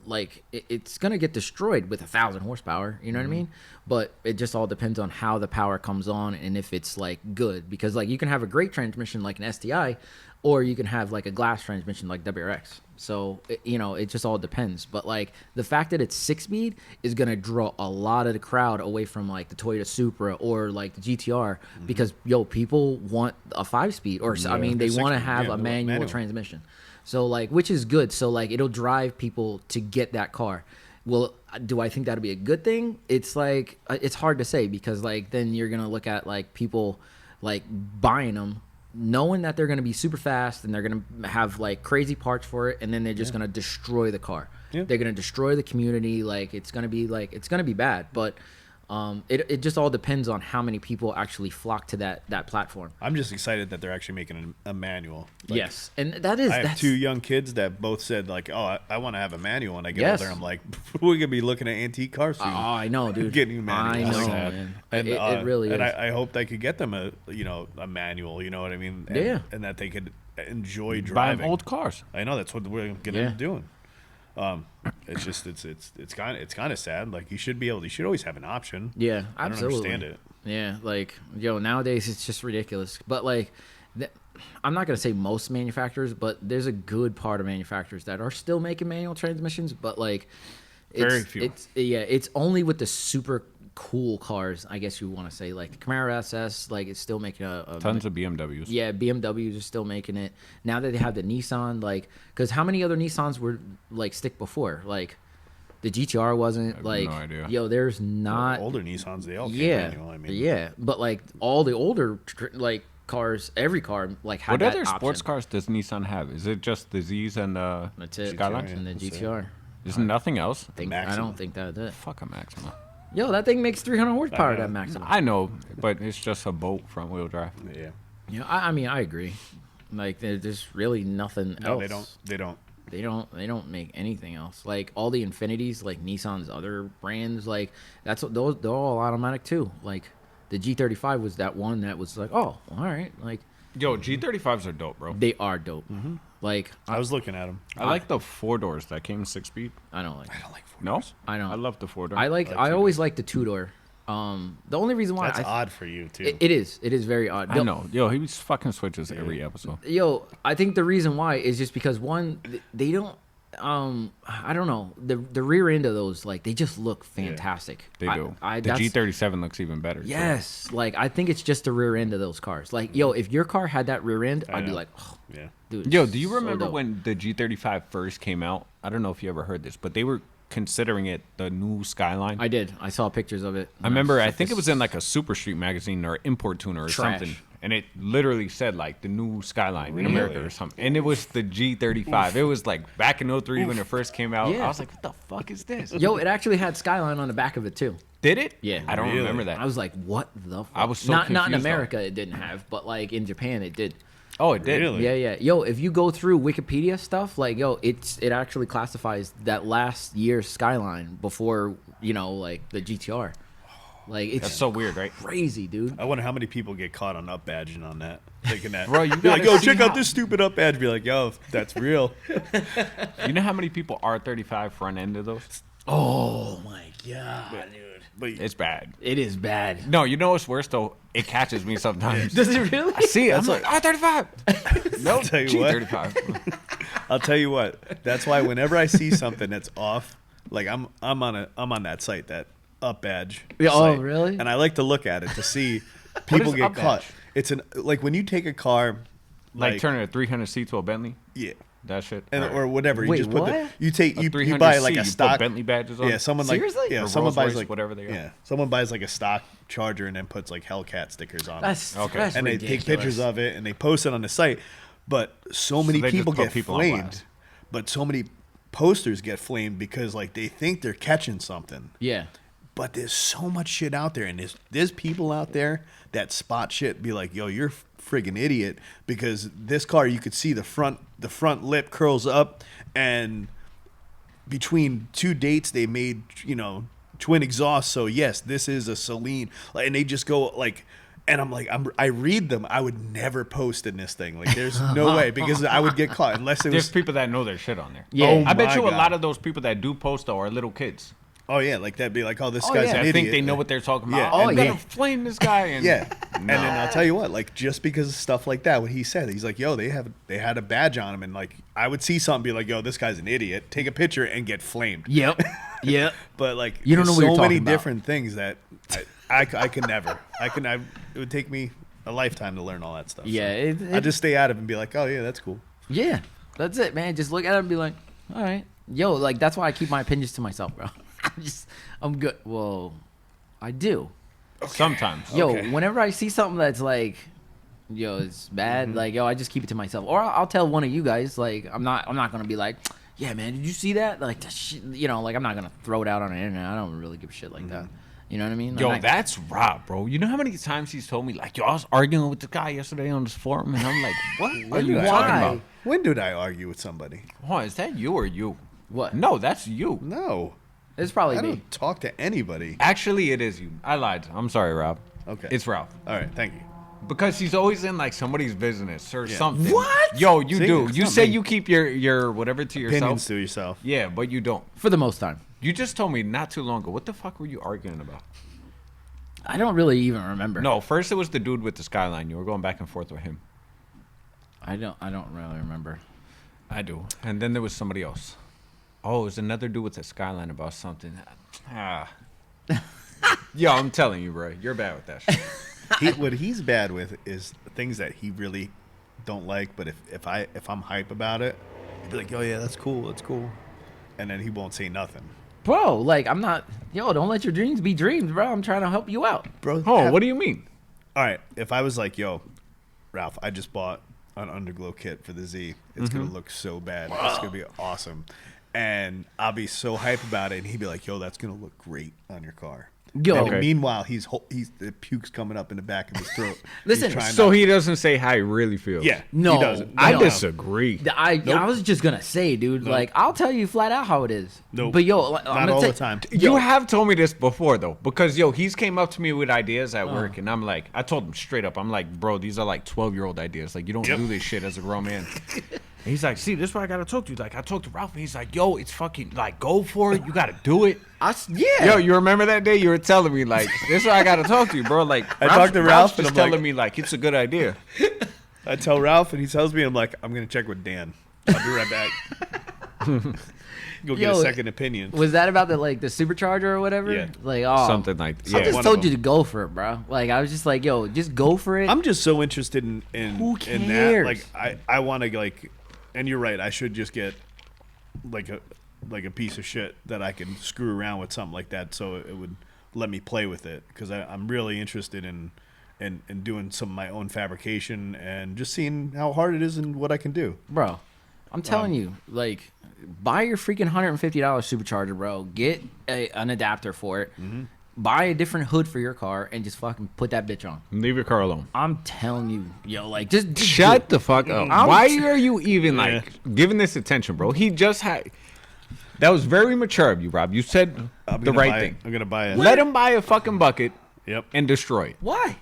like it's gonna get destroyed with 1,000 horsepower. You know what I mean? But it just all depends on how the power comes on and if it's like good. Because like you can have a great transmission like an STI, or you can have like a glass transmission like WRX. So it just all depends. But like the fact that it's 6-speed is gonna draw a lot of the crowd away from like the Toyota Supra or like the GTR because people want a 5-speed or I mean they The want to 6-speed, have yeah, a they want manual manual. transmission. So like which is good. So like it'll drive people to get that car. Well, do I think that'll be a good thing? It's like it's hard to say because like then you're gonna look at like people like buying them, knowing that they're gonna be super fast and they're gonna have like crazy parts for it, and then they're just gonna destroy the car. Yeah. They're gonna destroy the community. Like it's gonna be bad. But it just all depends on how many people actually flock to that platform. I'm just excited that they're actually making a manual. Like, Yes, and that is I have that's 2 young kids that both said like, "Oh, I want to have a manual." And I get Yes. older, I'm like, "We're gonna be looking at antique cars soon." Oh, I know, dude. Getting manuals. I know, Like, man. And it really and is. I hoped I could get them a manual. You know what I mean? And, Yeah. And that they could enjoy Buy driving. old cars. I know that's what we're gonna Yeah. be doing. It's just it's kind of sad. Like you should always have an option. Yeah, I don't absolutely. understand it. Yeah, like nowadays it's just ridiculous. But like, I'm not gonna say most manufacturers, but there's a good part of manufacturers that are still making manual transmissions. But like, Very few. It's only with the super cool cars, I guess you want to say. Like the Camaro SS, like it's still making a Tons of BMWs. yeah, BMWs are still making it. Now that they have the Nissan, like, because how many other Nissans were like stick before? Like the GTR wasn't have like. no idea. Yo, there's not. Older Nissans, they all came Yeah, manual. I mean, yeah, but like all the older like cars, every car like had What that other sports option. cars does Nissan have? Is it just the Z's and the That's it. Skyline? And the That's it. GTR. There's nothing else? I Maxima. don't think that's it. Fuck a Maxima. Yo, that thing makes 300 horsepower. know. That Maxima. I know, but it's just a boat front wheel drive. yeah. Yeah, I mean, I agree. Like, there's really nothing No, else. they don't. They don't make anything else. Like all the Infinities, like Nissan's other brands, like those they're all automatic too. Like the G35 was that one that was like, oh, all right, like Yo, G35s are dope, bro. they are dope. Like I was looking at them. I like the 4-doors that came 6-speed. I don't like. I don't like four. No? I don't. I love the 4-door. I always like the 2-door. The only reason why That's odd for you too. it is very odd. I know. Yo, he was fucking switches every episode. Yo, I think the reason why is just because one, they don't. I don't know. The rear end of those, like, they just look fantastic. They do. The that's- G37 looks even better. so. Yes, like I think it's just the rear end of those cars. Like, yo, if your car had that rear end, I'd be know. like, oh, yeah. dude. Yo, it's do you so remember dope. when the G35 first came out? I don't know if you ever heard this, but they were considering it the new Skyline. I did. I saw pictures of it. I remember, I think it was in like a Super Street magazine or Import Tuner or Trash. something. And it literally said like the new Skyline in Really? America or something. And it was the G35. It was like back in 03 when it first came out. Yeah. I was like, what the fuck is this? Yo, it actually had Skyline on the back of it too. Did it? Yeah. I don't Really? remember that. I was like, what the? Fuck? I was so not in confused, though. America. It didn't have, but like in Japan, it did. Oh, it did? Really? Yeah, yeah. Yo, if you go through Wikipedia stuff, like, yo, it actually classifies that last year's Skyline before, like the GTR. Like, it's That's so weird, right? crazy, dude. I wonder how many people get caught on up badging on that, thinking that. Bro, you be like, gotta yo, see check out how- this stupid up badge. Be like, yo, that's real. You know how many people R35 front end of those? Oh my god, dude. But It's bad. It is bad. No, you know what's worse though? It catches me sometimes. Does it really? I see it. I'm That's like, R35. No, tell you what. G35. I'll tell you what. That's why whenever I see something that's off, like I'm on that site, that up badge. Yeah, oh, site, really? And I like to look at it to see people is get up caught. badge? It's like when you take a car, Like turning a 300C to a Bentley. yeah. That shit. And, Alright. or whatever. You Wait, just put what? you take A you 300C, buy like you a put stock Bentley badges on. Yeah, someone Seriously? like Or someone Rolls buys Royce, like whatever they are. Yeah, someone buys like a stock Charger and then puts like Hellcat stickers on That's it. Okay. That's And they ridiculous. take pictures of it and they post it on the site. But so many they just people put get people on flamed. blast. But so many posters get flamed because like they think they're catching something. Yeah. But there's so much shit out there, and there's people out there that spot shit. Be like, yo, you're friggin' idiot, because this car you could see the front lip curls up, and between two dates they made twin exhausts. So yes, this is a Celine, and they just go like. And I'm like, I read them. I would never post in this thing. Like, there's no way, because I would get caught unless it There's was. people that know their shit on there. Yeah. I bet my you a God. lot of those people that do post though are little kids. Oh yeah, like that'd be like, oh, this Oh, guy's yeah. an I idiot. think they know what they're talking about. Yeah, Oh, and you they- gotta flame this guy. And Yeah, and No. then I'll tell you what, like just because of stuff like that, what he said, he's like, yo, they had a badge on him, and like I would see something, be like, yo, this guy's an idiot, take a picture and get flamed. Yep. Yep. But like, You don't know there's what you're so many talking about. different things that I could never. It would take me a lifetime to learn all that stuff. Yeah, I just stay out of it and be like, oh yeah, that's cool. Yeah. That's it, man. Just look at it and be like, all right. Yo, like that's why I keep my opinions to myself, bro. I'm good. Well, I do. Sometimes. Yo, Okay. whenever I see something that's like, yo, it's bad, like, yo, I just keep it to myself. Or I'll tell one of you guys, like, I'm not gonna be like, yeah, man, did you see that? Like, that shit, like, I'm not gonna throw it out on the internet. I don't really give a shit like that. You know what I mean? Yo, I'm not- that's Rob, bro. You know how many times he's told me, like, yo, I was arguing with the guy yesterday on this forum, and I'm like, what are you talking Why? about? When did I argue with somebody? Oh, is that you or you? What? No, that's you. No, It's probably I me. don't talk to anybody. Actually, it is you. I lied. I'm sorry, Rob. Okay. It's Rob. All right, thank you. Because he's always in, like, somebody's business or Yeah. something. What? Yo, you See, do. it's You not say me. you keep your whatever to yourself. Opinions to yourself. Yeah, but you don't. For the most time. You just told me not too long ago. What the fuck were you arguing about? I don't really even remember. No, first it was the dude with the Skyline. You were going back and forth with him. I don't really remember. I do. And then there was somebody else. Oh, it was another dude with the Skyline about something. Ah. Yo, I'm telling you, bro, you're bad with that shit. What he's bad with is things that he really don't like. But if I'm hype about it, he'd be like, "Oh yeah, that's cool, and then he won't say nothing. Bro, like, I'm not. Yo, don't let your dreams be dreams, bro. I'm trying to help you out. Bro, Oh, what do you mean? All right, if I was like, "Yo, Ralph, I just bought an underglow kit for the Z. It's gonna look so bad. It's gonna be awesome." And I'll be so hype about it, and he'd be like, "Yo, that's gonna look great on your car." Yo. And Okay. meanwhile, he's the puke's coming up in the back of his throat. Listen, He's trying So not- he doesn't say how he really feels. yeah, No, he doesn't. I No. disagree. I was just gonna say, dude. Nope. Like, I'll tell you flat out how it is. Nope. But yo, like, I'm Not gonna all tell- the time. Yo, You have told me this before though, because he's came up to me with ideas at work, and I'm like, I told him straight up, I'm like, bro, these are like 12-year-old ideas. Like, you don't Yep. do this shit as a grown man. And he's like, see, this is what I gotta talk to you. Like, I talked to Ralph, and he's like, yo, it's fucking like, go for it. You gotta do it. yeah. Yo, you remember that day you were telling me like, this is what I gotta talk to you, bro. Like, I talked to Ralph, just and I'm telling like- me like it's a good idea. I tell Ralph, and he tells me, I'm like, I'm gonna check with Dan. I'll be right back. Go get Yo, a second opinion. Was that about the supercharger or whatever? Yeah. Like, oh, Something like I yeah. just one told of you them. to go for it, bro. Like, I was just like, yo, just go for it. I'm just so interested in Who in that. cares? Like, I want to like, and you're right. I should just get like a piece of shit that I can screw around with something like that, so it would let me play with it, because I'm really interested in doing some of my own fabrication and just seeing how hard it is and what I can do. Bro, I'm telling you, like, buy your freaking $150 supercharger, bro. Get an adapter for it. Buy a different hood for your car and just fucking put that bitch on. Leave your car alone. I'm telling you, yo, like, just Shut the fuck up. I'm Why t- are you even like giving this attention, bro? He just had. That was very mature of you, Rob. You said I'm the gonna right buy thing. I'm gonna buy it. Let him buy a fucking bucket Yep. and destroy it. Why?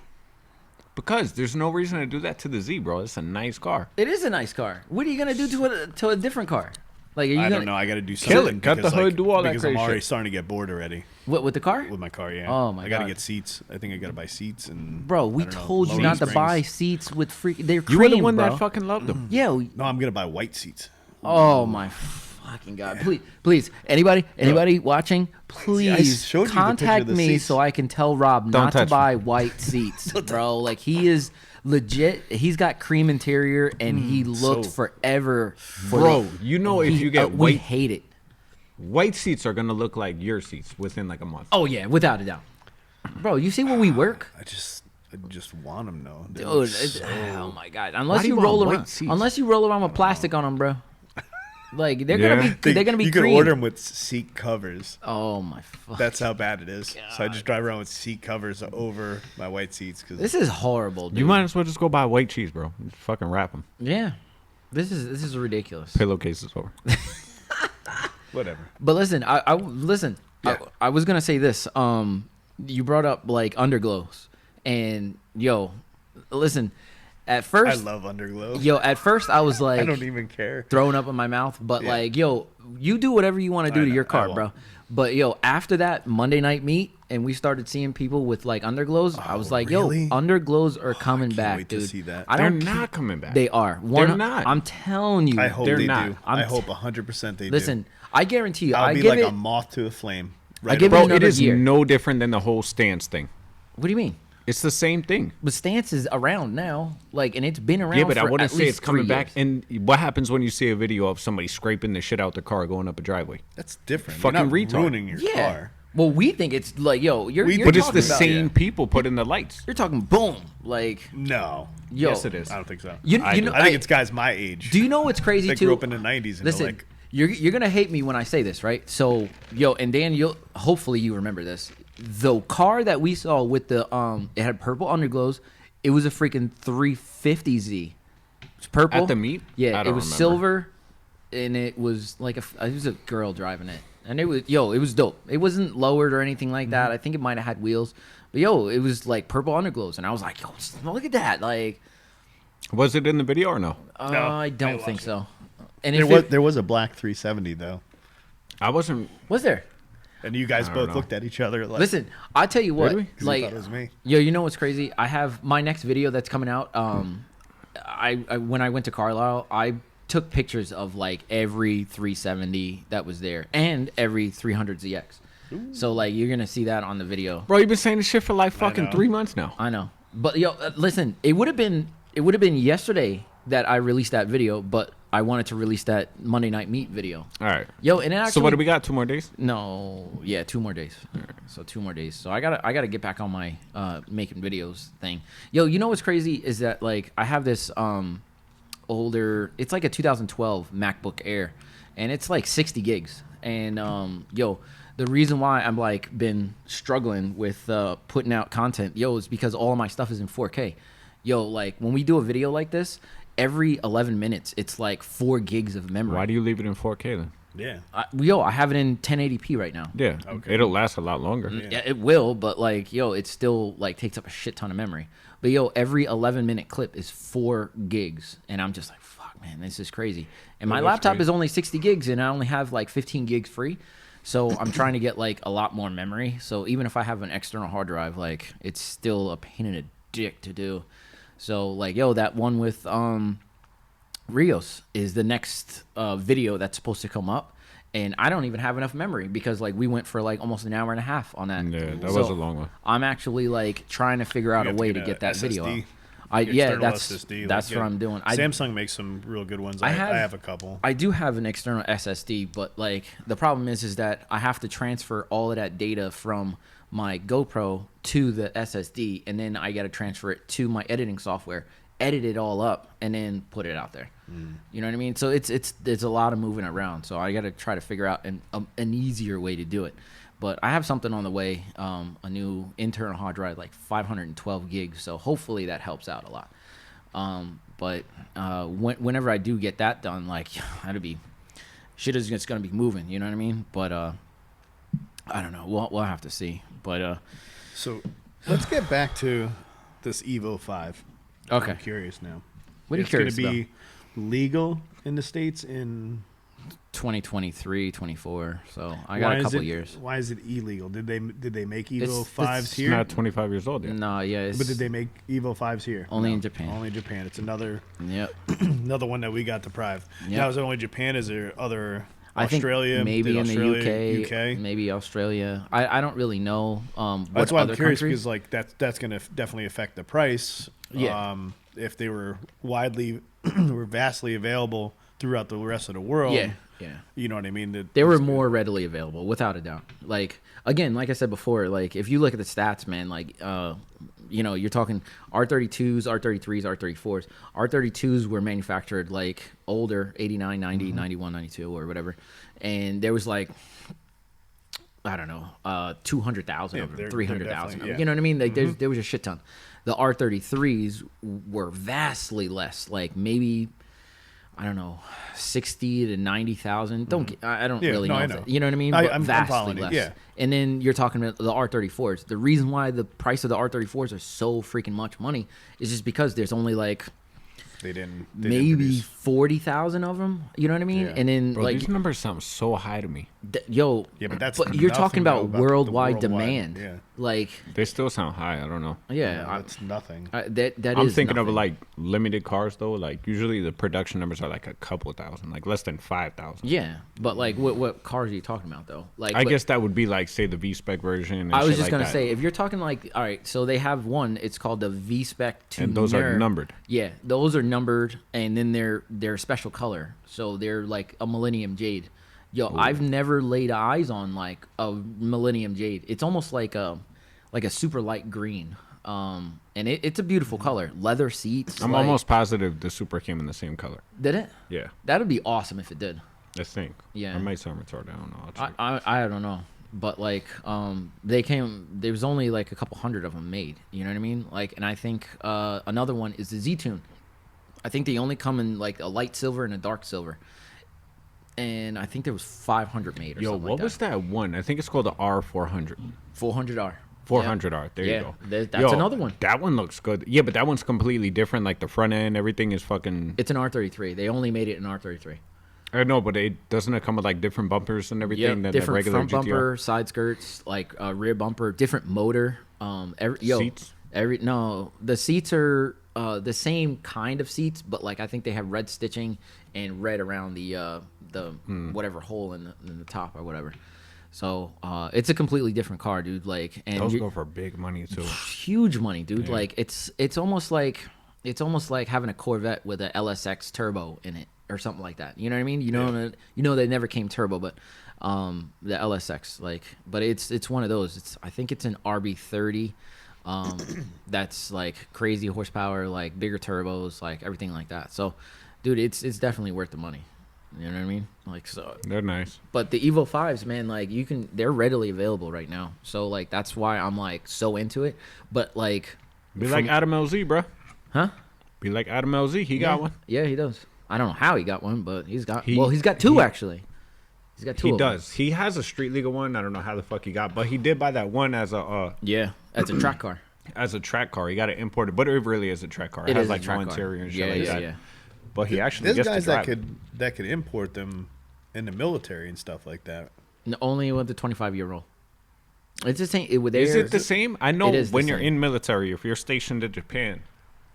Because there's no reason to do that to the Z, bro. It's a nice car. It is a nice car. What are you gonna do to a different car? Like, are you I gonna don't know. I got to do Kill something. it. Cut the because, hood, do all that because crazy I'm already shit. starting to get bored already what with the car? with my car. Yeah. Oh, my I got to God. get seats. I think I got to buy seats and. Bro, we I don't know, told you loading not to springs. buy seats with they're You cream, were the one bro. that fucking loved them. Yeah. No, I'm gonna buy white seats. Oh my fucking god! Please, anybody watching, please showed you the picture contact of the me seats. so I can tell Rob not to touch buy white seats, bro. Like, he is legit. He's got cream interior, and he looked so- forever. For Bro, you know if you get we white hate it. white seats are gonna look like your seats within like a month. Oh yeah, without a doubt, bro. You see where we work? I just want them though. They Dude, look it's- so- oh my god! Why Unless do you you roll want around, white seats? unless you roll around with plastic on them, bro. Like, they're Yeah. gonna be, they're gonna be You cream. can order them with seat covers. Oh my fuck! That's how bad it is. So I just drive around with seat covers over my white seats because This is horrible, dude. You might as well just go buy white cheese, bro. Just fucking wrap them. Yeah, this is ridiculous. Pillowcases over. whatever. But listen, listen. Yeah. I was gonna say this. You brought up like underglows, and yo, listen. At I first, love underglow. yo, at first I was like I don't even care. throwing up in my mouth, but Yeah. like, yo, you do whatever you want to do I to know, your I car, won't. bro. But yo, after that Monday night meet, and we started seeing people with like underglows, I was like, really? yo, underglows are coming can't back, wait to dude. see that. I They're don't. not coming back. They are. They're not. I'm telling you. I hope They're they not. do. I'm I t- hope 100% they do. Listen, I guarantee you. I'll I be give like it. a moth to a flame. Right give it away. Bro, it another is year. no different than the whole stance thing. What do you mean? It's the same thing. But Stance is around now, like, and it's been around. Yeah, but I for wouldn't at say least it's coming 3 back. years. And what happens when you see a video of somebody scraping the shit out their car going up a driveway? That's different. Fucking You're not retard. ruining your Yeah. car. Well, we think it's like, yo, you're But it's talking the about, same people putting the lights. You're talking boom, like, No. yo. Yes, it is. I don't think so. You, I you do. know, I think it's guys my age. Do you know what's crazy that too? grew up in the 90s and Listen, they're like, you're gonna hate me when I say this, right? So, yo, and Dan, you'll hopefully you remember this. The car that we saw with the it had purple underglows. It was a freaking 350Z. It's purple At the meet? Yeah, I it don't was remember. silver, and it was like it was a girl driving it, and it was it was dope. It wasn't lowered or anything like that. I think it might have had wheels, but yo, it was like purple underglows, and I was like, yo, look at that, like. Was it in the video or no? I don't think watched so. And if there was a black 370 though. I wasn't. was there? And you guys I both don't know. looked at each other like, Listen, I tell you what, we? 'Cause you like, thought it was me. yo, you know what's crazy? I have my next video that's coming out. I when I went to Carlisle, I took pictures of like every 370 that was there and every 300ZX. So like you're gonna see that on the video. Bro, you've been saying this shit for like fucking know. 3 months now. I know, but yo, listen, it would have been yesterday that I released that video, but I wanted to release that Monday Night Meat video. All right. Yo, and it actually. So what do we got? 2 more days? No, yeah, 2 more days. So 2 more days. So I gotta get back on my making videos thing. Yo, you know what's crazy is that like I have this older. It's like a 2012 MacBook Air, and it's like 60 gigs. And yo, the reason why I'm like been struggling with putting out content, yo, is because all of my stuff is in 4K. Yo, like when we do a video like this, every 11 minutes, it's like 4 gigs of memory. Why do you leave it in 4K then? Yeah. I have it in 1080p right now. Yeah. Okay. It'll last a lot longer. Yeah, it will, but like, yo, it still like takes up a shit ton of memory. But yo, every 11-minute clip is 4 gigs, and I'm just like, fuck, man, this is crazy. And my laptop is only 60 gigs, and I only have like 15 gigs free. So I'm trying to get like a lot more memory. So even if I have an external hard drive, like it's still a pain in the dick to do. So like, yo, that one with Rios is the next video that's supposed to come up, and I don't even have enough memory because like we went for like almost an hour and a half on that. Yeah, that was a long one. I'm actually like trying to figure out a way to get that video out. That's SSD, that's what I'm doing. Samsung makes some real good ones. I have a couple. I do have an external SSD, but like the problem is that I have to transfer all of that data from my GoPro to the SSD, and then I got to transfer it to my editing software, edit it all up, and then put it out there. You know what I mean? So there's a lot of moving around. So I got to try to figure out an easier way to do it. But I have something on the way, a new internal hard drive, like 512 gigs. So hopefully that helps out a lot. But whenever I do get that done, like that'll be shit is just gonna be moving. You know what I mean? But I don't know. We'll have to see. But so let's get back to this Evo 5. Okay. I'm curious now. What are you curious about? It's going to be legal in the States in 2023, 24. So I got a couple years. Why is it illegal? Did they make Evo 5s here? It's not 25 years old yet. No, yeah. But did they make Evo 5s here? Only in Japan. Only in Japan. It's another another one that we got deprived. Yep. Now, is it only Japan? Is there other Australia? Maybe in the UK, maybe Australia. I don't really know. That's why I'm curious countries? because like that's going to definitely affect the price. Yeah. If they were vastly available throughout the rest of the world. Yeah. You know what I mean? They were more readily available, without a doubt. Like again, like I said before, like if you look at the stats, man, like you're talking R32s, R33s, R34s. R32s were manufactured like older, 89, 90, 91, 92 or whatever. And there was like I don't know, 200,000 of them, 300,000 of them. You know what I mean? Like there was a shit ton. The R33s were vastly less, like maybe I don't know, 60 to 90,000. I don't really know. I know. You know what I mean? I'm vastly following less. it. Yeah. And then you're talking about the R34s. The reason why the price of the R34s are so freaking much money is just because there's only like they didn't maybe 40,000 of them. You know what I mean? Yeah. And then Bro, like these numbers sound so high to me. But you're talking about the worldwide demand. Yeah. Like They still sound high. I don't know. yeah, That's nothing. I'm thinking of like limited cars though. Like usually the production numbers are like a couple thousand, like less than 5,000. Yeah, but like what cars are you talking about though? Like I guess that would be like say the V-Spec version. And I was shit just like gonna that. say if you're talking like all right, so they have one. It's called the V-Spec 2. And those are numbered. Yeah, those are numbered, and then they're special color, so they're like a Millennium Jade. Yo, Ooh. I've never laid eyes on like a Millennium Jade. It's almost like a super light green. And it's a beautiful color. Leather seats. I'm almost positive the Supra came in the same color. Did it? Yeah, That'd be awesome if it did. I think. Yeah. I might sound retarded. I don't know. I'll check. I don't know, but like they came. There was only like a couple hundred of them made. You know what I mean? Like, and I think another one is the Z-Tune. I think they only come in like a light silver and a dark silver. And I think there was 500 made or Yo, something what like that. was that one? I think it's called the R400. 400R. 400R. There you go. That's another one. That one looks good. Yeah, but that one's completely different. Like the front end, everything is fucking. It's an R33. They only made it in R33. I know, but doesn't it come with like different bumpers and everything than the different regular front GTR? bumper, side skirts, like rear bumper, different motor. Seats? The seats are the same kind of seats, but like I think they have red stitching and red around the whatever hole in the top or whatever. So it's a completely different car, dude. Like, and Those go for big money too. huge money, dude. Like it's almost like having a Corvette with a LSX turbo in it or something like that. You know what I mean? You know they never came turbo, but the LSX, like, but it's one of those. I think it's an RB30. That's like crazy horsepower, like bigger turbos, like everything like that. So, dude, it's definitely worth the money. You know what I mean? Like, so They're nice. but the Evo 5s, man, like they're readily available right now. So like that's why I'm like so into it. But like Be like Adam LZ, bro. huh? Be like Adam LZ. He got one. Yeah, he does. I don't know how he got one, but he's got He- two he- actually. He's got two He of them. does. He has a street legal one. I don't know how the fuck he got, but he did buy that one as a Yeah, that's a track car. track car. He got it imported, but it really is a track car. It, It has is a like track no car. interior and shit Yeah, like yeah, that. yeah. But he actually There's gets guys to drive that could import them in the military and stuff like that. Only with the 25-year rule. It's the same. Is it the same? I know It is the when you're same. in military, if you're stationed in Japan,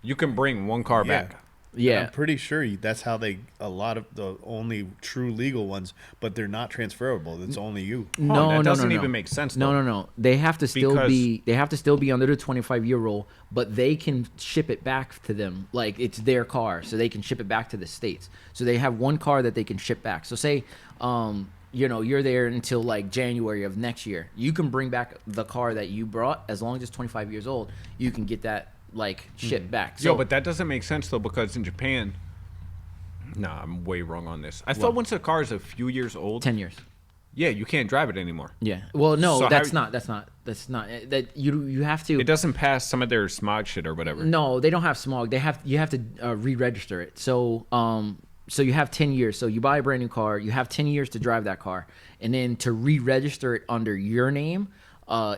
you can bring one car back. Yeah. I'm pretty sure that's how a lot of the only true legal ones, but they're not transferable. It's only you. No, that no, doesn't no, even no. make sense, No, though. no. They have to still Because- be under the 25-year rule, but they can ship it back to them like it's their car, so they can ship it back to the states. So they have one car that they can ship back. So say you're there until like January of next year. You can bring back the car that you brought as long as it's 25 years old. You can get that like shipped back. So, Yo, but that doesn't make sense though, because in Japan, nah, I'm way wrong on this. I thought once a car is a few years old, 10 years. yeah, you can't drive it anymore. Yeah. Well, no, So that's how- not. That you have to. It doesn't pass some of their smog shit or whatever. No, they don't have smog. You have to re-register it. So so you have 10 years. So you buy a brand new car, you have 10 years to drive that car, and then to re-register it under your name,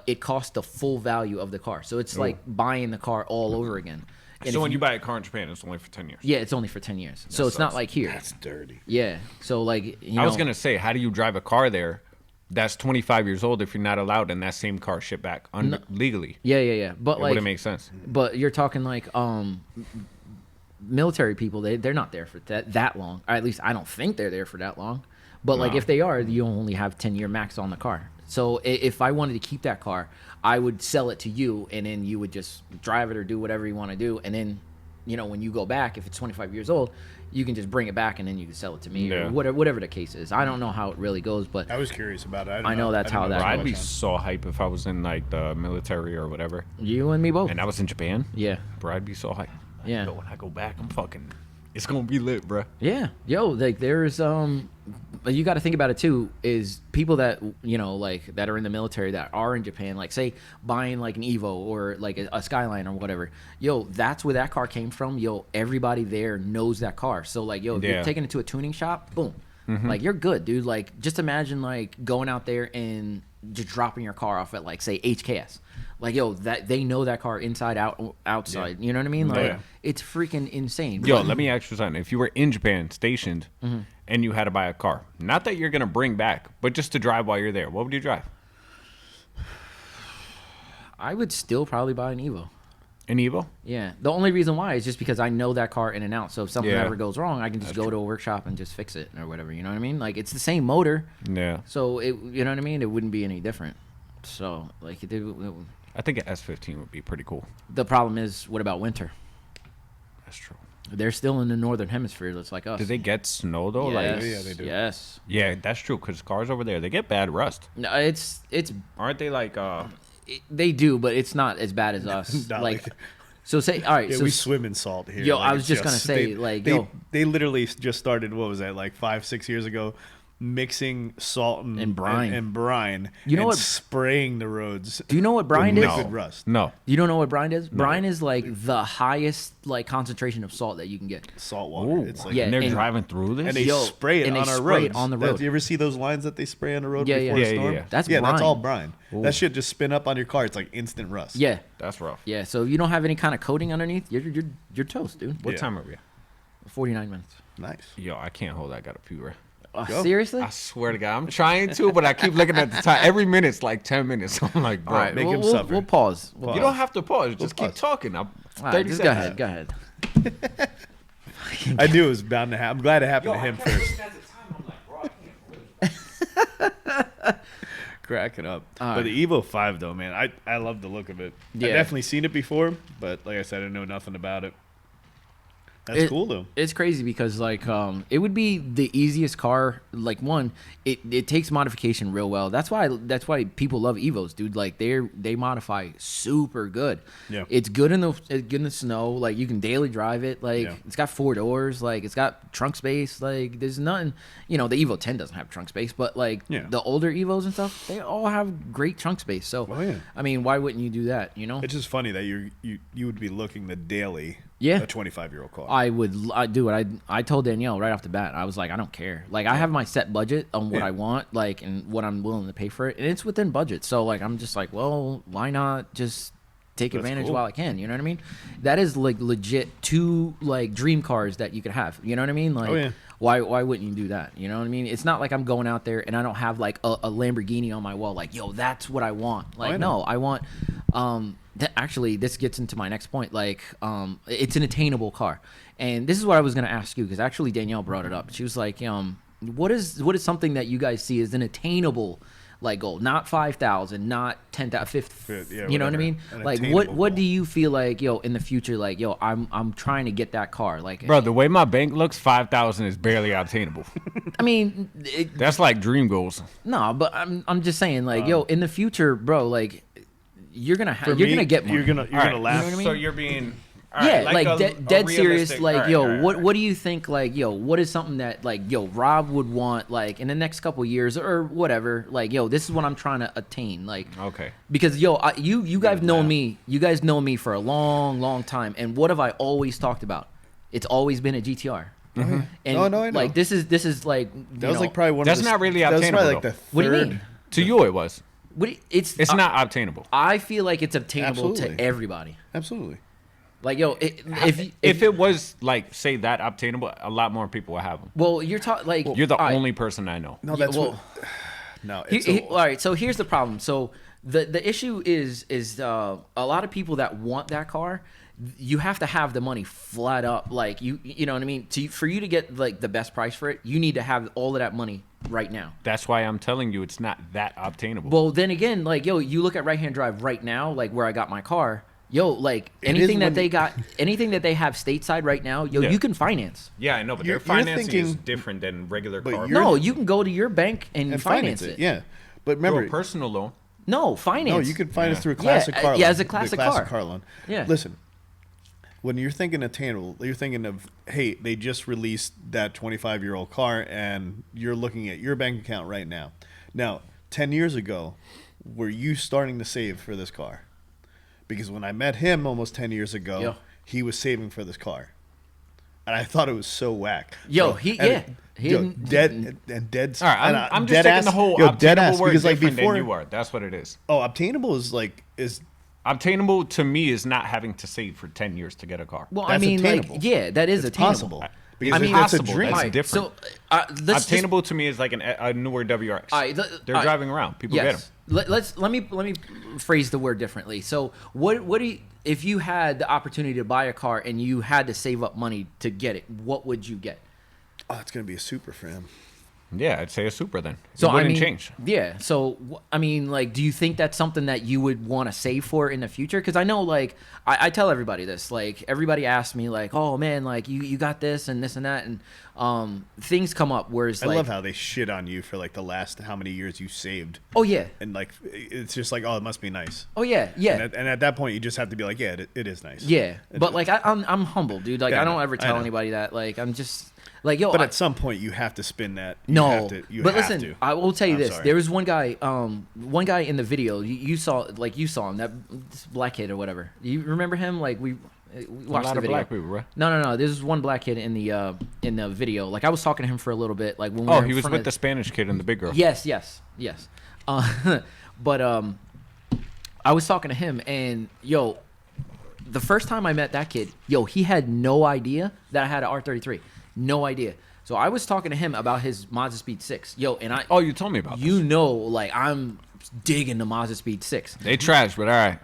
it costs the full value of the car. So it's like buying the car all over again. And So if when you buy a car in Japan, it's only for 10 years. yeah, it's only for 10 years. So it's not sucks. like here. That's dirty. Yeah. So like I was gonna say, how do you drive a car there that's 25 years old if you're not allowed in that same car shipped back legally? Yeah. But It like wouldn't make sense. But you're talking like military people, they're not there for that long. Or at least I don't think they're there for that long. But like No. if they are, you only have 10-year max on the car. So if I wanted to keep that car, I would sell it to you, and then you would just drive it or do whatever you want to do. And then, when you go back, if it's 25 years old, you can just bring it back, and then you can sell it to me Yeah. or whatever the case is. I don't know how it really goes, but I was curious about it. I know that's how that Bro, I'd goes. be so hype if I was in like the military or whatever, you and me both. and I was in Japan. Yeah. Bro, I'd be so hype. Yeah. Yo, when I go back, I'm fucking. It's gonna be lit, bro. Yeah, yo, like there's but you got to think about it too. Is people that like that are in the military that are in Japan, like say buying like an Evo or like a Skyline or whatever. Yo, that's where that car came from. Yo, everybody there knows that car. So like, yo, if you're Yeah. taking it to a tuning shop, boom, like you're good, dude. Like just imagine like going out there and just dropping your car off at like say HKS. Like yo, that they know that car inside out outside. You know what I mean? Like Yeah. it's freaking insane. Yo, But- let me ask you something. If you were in Japan, stationed, and you had to buy a car, not that you're gonna bring back, but just to drive while you're there, what would you drive? I would still probably buy an Evo. An Evo? Yeah. The only reason why is just because I know that car in and out. So if something Yeah. ever goes wrong, I can just go to a workshop and just fix it or whatever. You know what I mean? Like it's the same motor. Yeah. So you know what I mean? It wouldn't be any different. So like I think an S15 would be pretty cool. the problem is, what about winter? That's true. They're still in the northern hemisphere, just like us. Do they get snow though? Yes, Like, Yeah, they do. Yes. yeah, that's true. Because cars over there, they get bad rust. No, it's Aren't they like? they do, but it's not as bad as us. Not like, like- so say all right. Yeah, so we swim in salt here. Yo, Like, I was it's just gonna say, like, yo. they literally just started. What was that? Like 5-6 years ago, mixing salt And brine. and brine. You know and what- spraying the roads. do you know what brine with is? liquid rust. No. You don't know what brine is? Brine is like the highest like concentration of salt that you can get. Salt water. Ooh. It's like Yeah, And they're and- driving through this. and they Yo, spray it and they on our spray it roads. on the road. You ever see those lines that they spray on the road Yeah, before yeah. a Yeah, storm? yeah. That's that's all brine. brine. That shit just spin up on your car. It's like instant rust. Yeah, That's rough. yeah. So if you don't have any kind of coating underneath, you're toast, dude. What Yeah. time are we at? 49 minutes. Nice. Yo, I can't hold that. I got a pee, bro. Go. Seriously? I swear to God, I'm trying to, but I keep looking at the time. Every minute's like 10 minutes. I'm like, bro, All right, make we'll, him we'll, suffer. we'll pause. We'll you don't have to pause. Just keep pause. talking. All right, just go ahead. Go ahead. I knew it was bound to happen. I'm glad it happened to him first. cracking up. All But right. the Evo 5 though, man, I love the look of it. Yeah. I've definitely seen it before, but like I said, I know nothing about it. That's cool though. It's crazy because like it would be the easiest car. Like one, it takes modification real well. That's why people love Evos, dude. Like they modify super good. Yeah. It's good in the snow. Like you can daily drive it. Like it's got 4 doors. Like it's got trunk space. Like there's nothing. The Evo 10 doesn't have trunk space, but like the older Evos and stuff, they all have great trunk space. So I mean, why wouldn't you do that? It's just funny that you would be looking the daily. Yeah. A 25-year-old car. I do it. I told Danielle right off the bat. I was like, I don't care. Like I have my set budget on what I want, like, and what I'm willing to pay for it, and it's within budget. So like, I'm just like, well, why not just take advantage while I can? You know what I mean? That is like legit 2 like dream cars that you could have. You know what I mean? Like, why wouldn't you do that? You know what I mean? It's not like I'm going out there and I don't have like a Lamborghini on my wall. Like, yo, that's what I want. Like, no, I want. Actually, this gets into my next point. Like, it's an attainable car, and this is what I was going to ask you because actually Danielle brought it up. She was like, what is something that you guys see as an attainable like goal? Not 5,000, not 10,000, you know what I mean? Like, what do you feel like, in the future? Like, I'm trying to get that car. Like, bro, the way my bank looks, 5,000 is barely obtainable. I mean, that's like dream goals. No, but I'm just saying, like, in the future, bro, like. You're gonna get more. You're gonna laugh. You know what I mean? So you're being dead serious. Like, what what do you think? Like, what is something that like Rob would want like in the next couple years or whatever? Like, this is what I'm trying to attain. Like, okay, because you guys know me. You guys know me for a long time. And what have I always talked about? It's always been a GTR. Mm-hmm. And I know. Like this is like that was like probably one. That's of the, not really that obtainable. Was probably like the third. What do you mean? To you, it was. It's not obtainable. I feel like it's obtainable Absolutely. to everybody. Absolutely. Like, if it was like say that obtainable, a lot more people would have them. Well, you're talking like you're the only person I know. No, that's no. All right. So here's the problem. So the issue is a lot of people that want that car. You have to have the money flat up. Like you know what I mean. For you to get like the best price for it, you need to have all of that money right now. That's why I'm telling you it's not that obtainable. Well, then again, like you look at right hand drive right now, like where I got my car. Like anything that they got, anything that they have stateside right now, you can finance. Yeah, I know, but their financing is different than regular car. No, you can go to your bank and finance it. Yeah, but remember, a personal loan. No, finance. No, you can finance through a classic car loan. Yeah, as a classic car loan. Yeah. Listen, when you're thinking attainable, you're thinking of, hey, they just released that 25-year-old car, and you're looking at your bank account right now. Now, 10 years ago, were you starting to save for this car? Because when I met him almost 10 years ago, he was saving for this car. And I thought it was so whack. Dead. All right, I'm just taking the whole obtainable word because like different before, than you are. That's what it is. Oh, obtainable is obtainable to me is not having to save for 10 years to get a car. Well, that's I mean, attainable. that is it's attainable. Possible. Because that's a dream. That's different. So obtainable to me is like a newer WRX. They're driving around. People get them. Let me phrase the word differently. So what do you, if you had the opportunity to buy a car and you had to save up money to get it, what would you get? Oh, it's gonna be a Supra for him. Yeah, I'd say a Supra then. So it wouldn't change. Yeah. So I mean, like, do you think that's something that you would want to save for in the future? Because I know, like, I tell everybody this. Like, everybody asks me, like, oh man, like you got this and this and that, and things come up. Whereas, I love how they shit on you for like the last how many years you saved. Oh yeah. And like it's just like, oh, it must be nice. Oh yeah, yeah. And at that point, you just have to be like, yeah, it is nice. Yeah, but like I'm humble, dude. Like I don't ever tell anybody that. Like I'm just. Like, but at some point you have to spin that. Listen, I will tell you this. Sorry. There was one guy in the video you saw him, that black kid or whatever. You remember him? Like we watched the video. Black people, right? No. There's one black kid in the video. Like I was talking to him for a little bit. Like when he was with the Spanish kid and the big girl. Yes. But I was talking to him and the first time I met that kid, he had no idea that I had an R33. No idea. So I was talking to him about his Mazda Speed 6. And I... Oh, you told me about this. Like, I'm digging the Mazda Speed 6. They trash, but all right.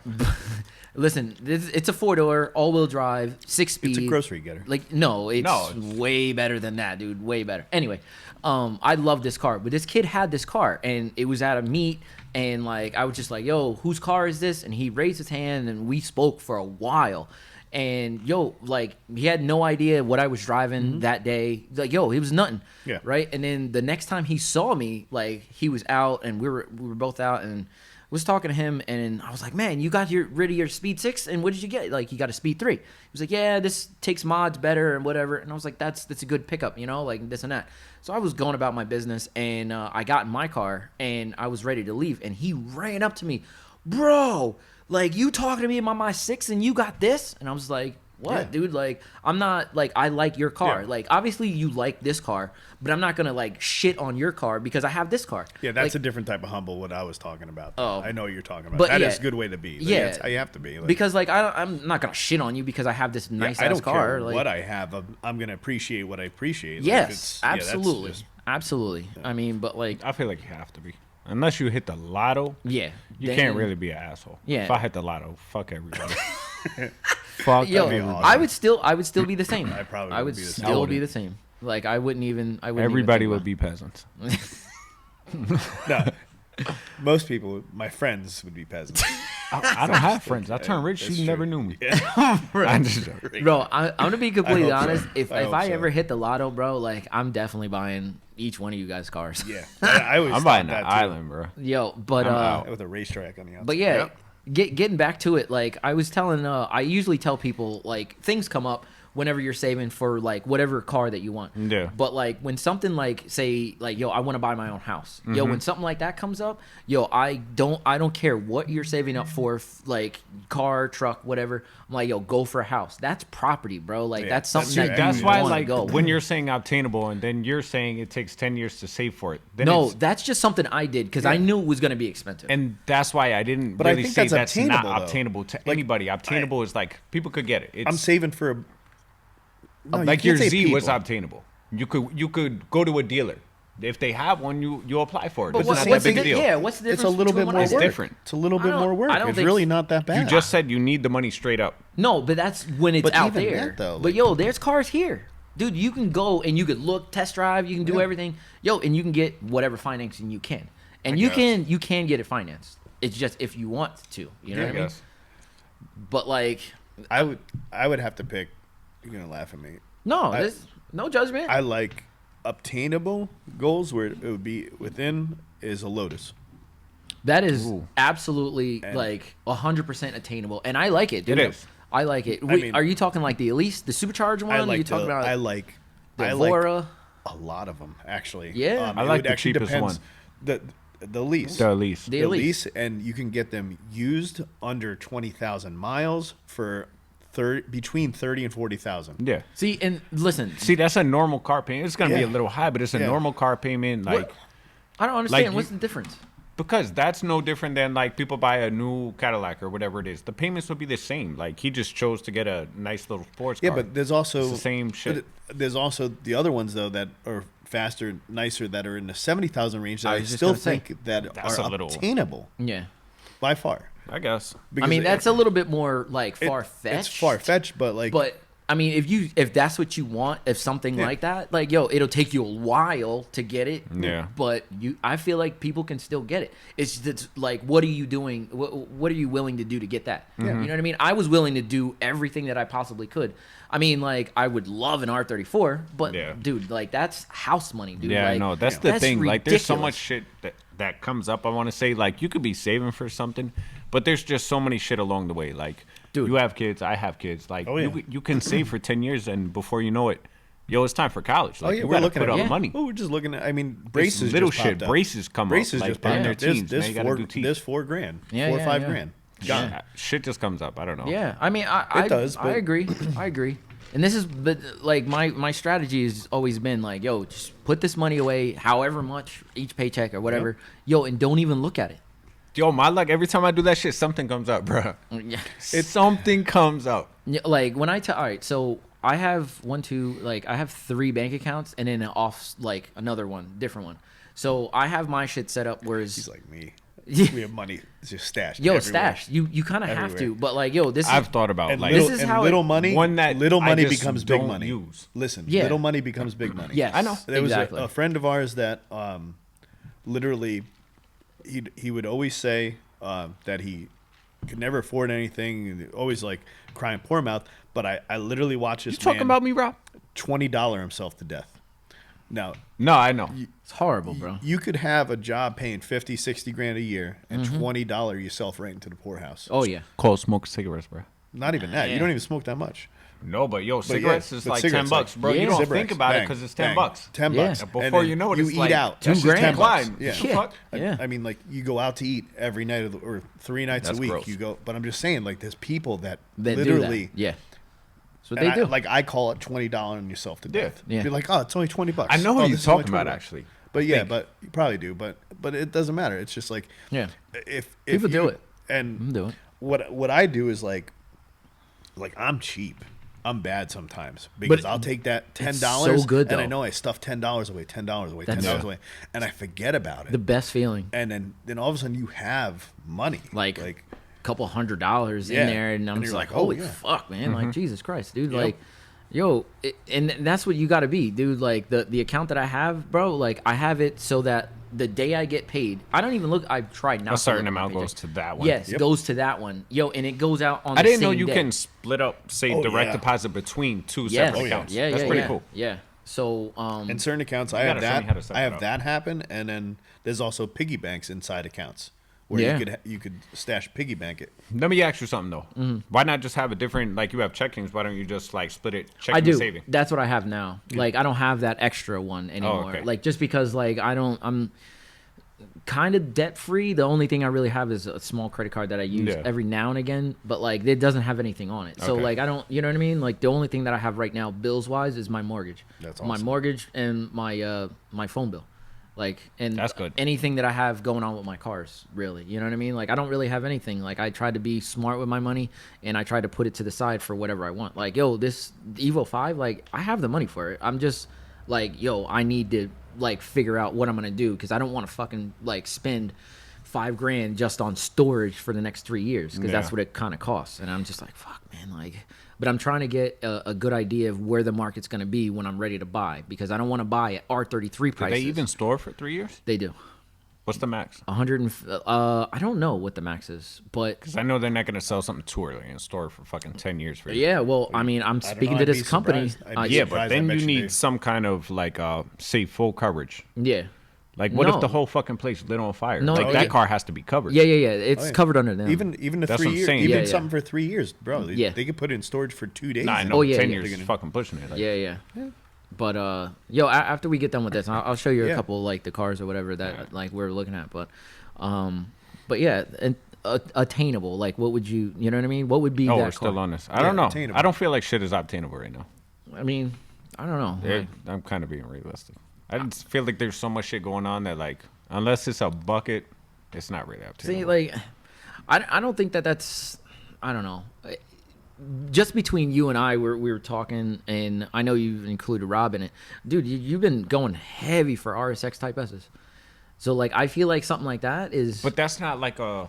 Listen, it's a 4-door, all-wheel drive, 6-speed. It's a grocery getter. Like, no, it's way better than that, dude. Way better. Anyway, I love this car, but this kid had this car, and it was at a meet, and like I was just like, "Yo, whose car is this?" And he raised his hand, and we spoke for a while. And like he had no idea what I was driving that day. Like, he was nothing. Yeah. Right. And then the next time he saw me, like he was out, and we were both out, and was talking to him, and I was like, "Man, you got rid of your Speed 6, and what did you get?" Like, you got a Speed 3. He was like, "Yeah, this takes mods better and whatever." And I was like, "That's a good pickup, like this and that." So I was going about my business, and I got in my car, and I was ready to leave, and he ran up to me, "Bro, like, you talking to me about my 6 and you got this?" And I was like, "What, dude? Like, I'm not, like, I like your car. Yeah. Like, obviously you like this car, but I'm not going to, like, shit on your car because I have this car." Yeah, that's like, a different type of humble, what I was talking about. Oh. I know what you're talking about. But That yeah. is a good way to be. Like, Yeah. That's how you have to be. Like, because, like, I'm not going to shit on you because I have this nice-ass I don't car. care Like, what I have. I'm going to appreciate what I appreciate. Like, yes, that's absolutely. just- Absolutely. I mean, but, like, I feel like you have to be. Unless you hit the lotto, yeah. you then- can't really be an asshole. Yeah. If I hit the lotto, fuck everybody. Fuck Yo, everybody. I would still be the same. I probably I would would be the same. still I be wouldn't. the same. Like, I wouldn't even Everybody even would think be peasants. No. Most people, my friends, would be peasants. I don't have friends. I turned rich. That's You true. never knew me. Yeah. I'm just joking. Bro, I'm gonna be completely I hope so. honest. If I hope I so. ever hit the lotto, bro, like, I'm definitely buying each one of you guys cars. Yeah. I always I'm thought buying that an too. island, bro. Yo, but I'm out. With a racetrack on the outside. but yeah, Yep. getting back to it, like I was telling, I usually tell people, like, things come up whenever you're saving for, like, whatever car that you want. Yeah. But, like, when something like, say, like, yo, I want to buy my own house. Yo, Mm-hmm. when something like that comes up, yo, I don't care what you're saving up for, like, car, truck, whatever. I'm like, yo, go for a house. That's property, bro. Like, Yeah, that's something that's that true. That's you why, wanna like, go. when you're saying obtainable and then you're saying it takes 10 years to save for it. Then No, it's- that's just something I did because I knew it was going to be expensive. and that's why I didn't But I really think say that's that's not obtainable, though. obtainable to Like, anybody. Obtainable is like people could get it. It's I'm saving for a. No, you like can't your say Z was people. obtainable. You could go to a dealer. If they have one, you apply for it. But It's what- not what's that big the a di- deal. yeah, what's the It's difference? a little bit between more what I It's work. did? different. It's a little bit don't- more work. I don't It's think really so. not that bad. You just said you need the money straight up. No, but that's when it's But out even there. that, though, But like- yo, there's cars here, dude. You can go and you could look, test drive. You can do Yeah. everything, yo, and you can get whatever financing you can, and I you guess. can get it financed. It's just if you want to, you know I what I mean? guess. But like, I would have to pick. You're gonna laugh at me. no, I- there's no judgment. I like obtainable goals where it would be within is a Lotus. That is Ooh. absolutely And- like 100% attainable, and I like it, dude. It is. I like it. I mean- Are you talking like the Elise, the supercharged one? I Are you like talking about I like the I like Vora? a lot of them actually. Yeah. I it like would the actually cheapest depends- one. The lease. The lease. The The Elise. lease, and you can get them used under 20,000 miles for between 30 and 40,000. Yeah. See, and listen, See, that's a normal car payment. It's gonna be a Yeah. little high, but it's a Yeah. normal car payment. Like What? I don't understand. like What's you- the difference? because that's no different than like people buy a new Cadillac or whatever it is. The payments would be the same. Like he just chose to get a nice little sports Yeah, car. but there's also It's the same shit. There's also the other ones though that are faster, nicer, that are in the 70,000 range that I I, was just still gonna say, think that that's are a little- obtainable Yeah. by far. I guess. I Because mean, that's a little bit more like it- far fetched. It's far fetched, but like, But I mean, if that's what you want, if something Yeah. like that, like yo, it'll take you a while to get it. Yeah. But I feel like people can still get it. It's just like, what are you doing? What are you willing to do to get that? You know what I mean? I was willing to do everything that I possibly could. I mean, like I would love an R34, but Yeah. dude, like that's house money, dude. Yeah, like, no, that's the that's thing. Like, there's so ridiculous. much shit that comes up. I want to say, like, you could be saving for something, but there's just so many shit along the way. Like, Dude. you have kids, I have kids. Like, Oh, yeah. you can save for 10 years, and before you know it, yo, it's time for college. Like, oh yeah, you we're gotta looking put at all yeah. the money. Oh, we're just looking at. I mean, It's braces. little just shit. popped up. Braces come Braces up. just Like, popped they're up. teens. Now There's you gotta four. do teeth. There's $4,000. Yeah, 4 or yeah, 5 yeah. grand. Gone. Yeah. Shit just comes up. I don't know. Yeah, I mean, I does, I but- agree. I agree. And this is, but like my strategy has always been like, yo, just put this money away, however much each paycheck or whatever, yo, and don't even look at it. Yo, my luck, every time I do that shit, something comes up, bro. Yeah. Something comes up. Yeah, like when I tell, all right, so I have I have 3 bank accounts and then an off, like another one, different one. So I have my shit set up, whereas He's like me. We have money just stashed. Yo, everywhere. stashed. You kind of have to, but like, yo, this I've is thought about And like little, this is and how little it- money. one that little I money just becomes big don't money. use. Listen, Yeah. little money becomes big money. Yes, I know. There was exactly. a friend of ours that literally he would always say that he could never afford anything, and always like crying poor mouth. But I literally watched this You talking man about me, Rob? $20 himself to death. Now No, I know. It's horrible, bro. you could have a job paying 50, 60 grand a year and $20 yourself right into the poorhouse. Oh yeah. Cole, smoke cigarettes, bro. Not even that. Yeah. You don't even smoke that much. No, but yo, yeah, cigarettes is but like cigarettes, 10 bucks, like- bro. Yeah. You don't Cigarettes, think about it bang, because it's bang, 10 bucks. 10 Yeah. bucks. And And before then you know it, you it's eat like out. 2 That's just grand. 10 bucks. Climb. Yeah. What the Yeah. fuck? Yeah. I mean, like you go out to eat every night or 3 nights That's a week. gross. You go, but I'm just saying, like, there's people that That literally, do that. Yeah. That's what and they do. I call it $20 on yourself to Yeah. death. Yeah. You're like, oh, it's only $20. I know who oh, you're this is only talking about, $20. actually. But yeah, think. but you probably do. But it doesn't matter. It's just like, Yeah. if People do you- it. and Do it. what I do is like I'm cheap. I'm bad sometimes because I'll take that $10 so good, and I though. know I stuffed $10 away, $10 away, $10 That's- away, and I forget about it. The best feeling. And then all of a sudden you have money, Like a couple $100 Yeah. in there, and I'm And just you're like, like, oh, holy yeah. fuck, man! Like Jesus Christ, dude! Yep. Like, yo, and that's what you got to be, dude. Like the account that I have, bro. Like I have it so that the day I get paid, I don't even look. I've tried not. A to certain look at my amount goes paycheck. to that one. Yes, Yep. goes to that one, yo, and it goes out on. I the didn't know same you day. can split up, say, Oh, direct yeah. deposit between two Yes. separate Oh, yeah. accounts. Yeah, That's yeah, pretty yeah, cool. Yeah. So, in certain accounts, I You have gotta show me how to that. set I that have up. that happen, and then there's also piggy banks inside accounts where Yeah. you could stash piggy bank it. Let me ask you something, though. Why not just have a different, like you have checkings, why don't you just, like, split it, checking I do. and saving? That's what I have now. Like I don't have that extra one anymore. okay. Like just because like I'm kind of debt free. The only thing I really have is a small credit card that I use Yeah. every now and again, but like it doesn't have anything on it. So Okay. like I don't, you know what I mean? Like the only thing that I have right now bills wise is my mortgage. That's My awesome. mortgage and my phone bill. Like and That's good. anything that I have going on with my cars, really. You know what I mean? Like I don't really have anything. Like I try to be smart with my money and I try to put it to the side for whatever I want. Like, yo, this Evo 5, like I have the money for it. I'm just like, yo, I need to like figure out what I'm gonna do because I don't want to fucking like spend $5,000 just on storage for the next 3 years because that's Yeah. what it kind of costs. And I'm just like, fuck, man, like. But I'm trying to get a good idea of where the market's gonna be when I'm ready to buy because I don't want to buy at R33 Do prices. they even store for 3 years? They do. What's the max? 100 and I don't know what the max is, but Because I know they're not going to sell something too early and store it for fucking 10 years for you. yeah, well, I mean, I'm don't speaking know, to I'd this be company. surprised. I'd be Yeah, surprised, but then I bet you you need do. some kind of, like, say, full coverage. Yeah. Like, what No. if the whole fucking place lit on fire? No, like, oh, that yeah. car has to be covered. Yeah, it's Oh, yeah. covered under them. Even the That's 3 what I'm years, saying. even Yeah, yeah. something for 3 years, bro. Yeah. They could put it in storage for 2 days. Nah, I know. Oh, yeah, 10 yeah. years is fucking pushing it. Like, Yeah. But yo, after we get done with this, I'll show you a Yeah. couple like the cars or whatever that like we're looking at. But yeah, and attainable. Like, what would you know what I mean? What would be Oh, that we're still car? on this. I don't know. attainable. I don't feel like shit is obtainable right now. I mean, I don't know. Like, I'm kind of being realistic. I just feel like there's so much shit going on that, like, unless it's a bucket, it's not really obtainable. see, like, I don't think that's. I don't know. Just between you and I, we were talking, and I know you've included Rob in it, dude. You've been going heavy for RSX Type S's, so like I feel like something like that is. But that's not like a.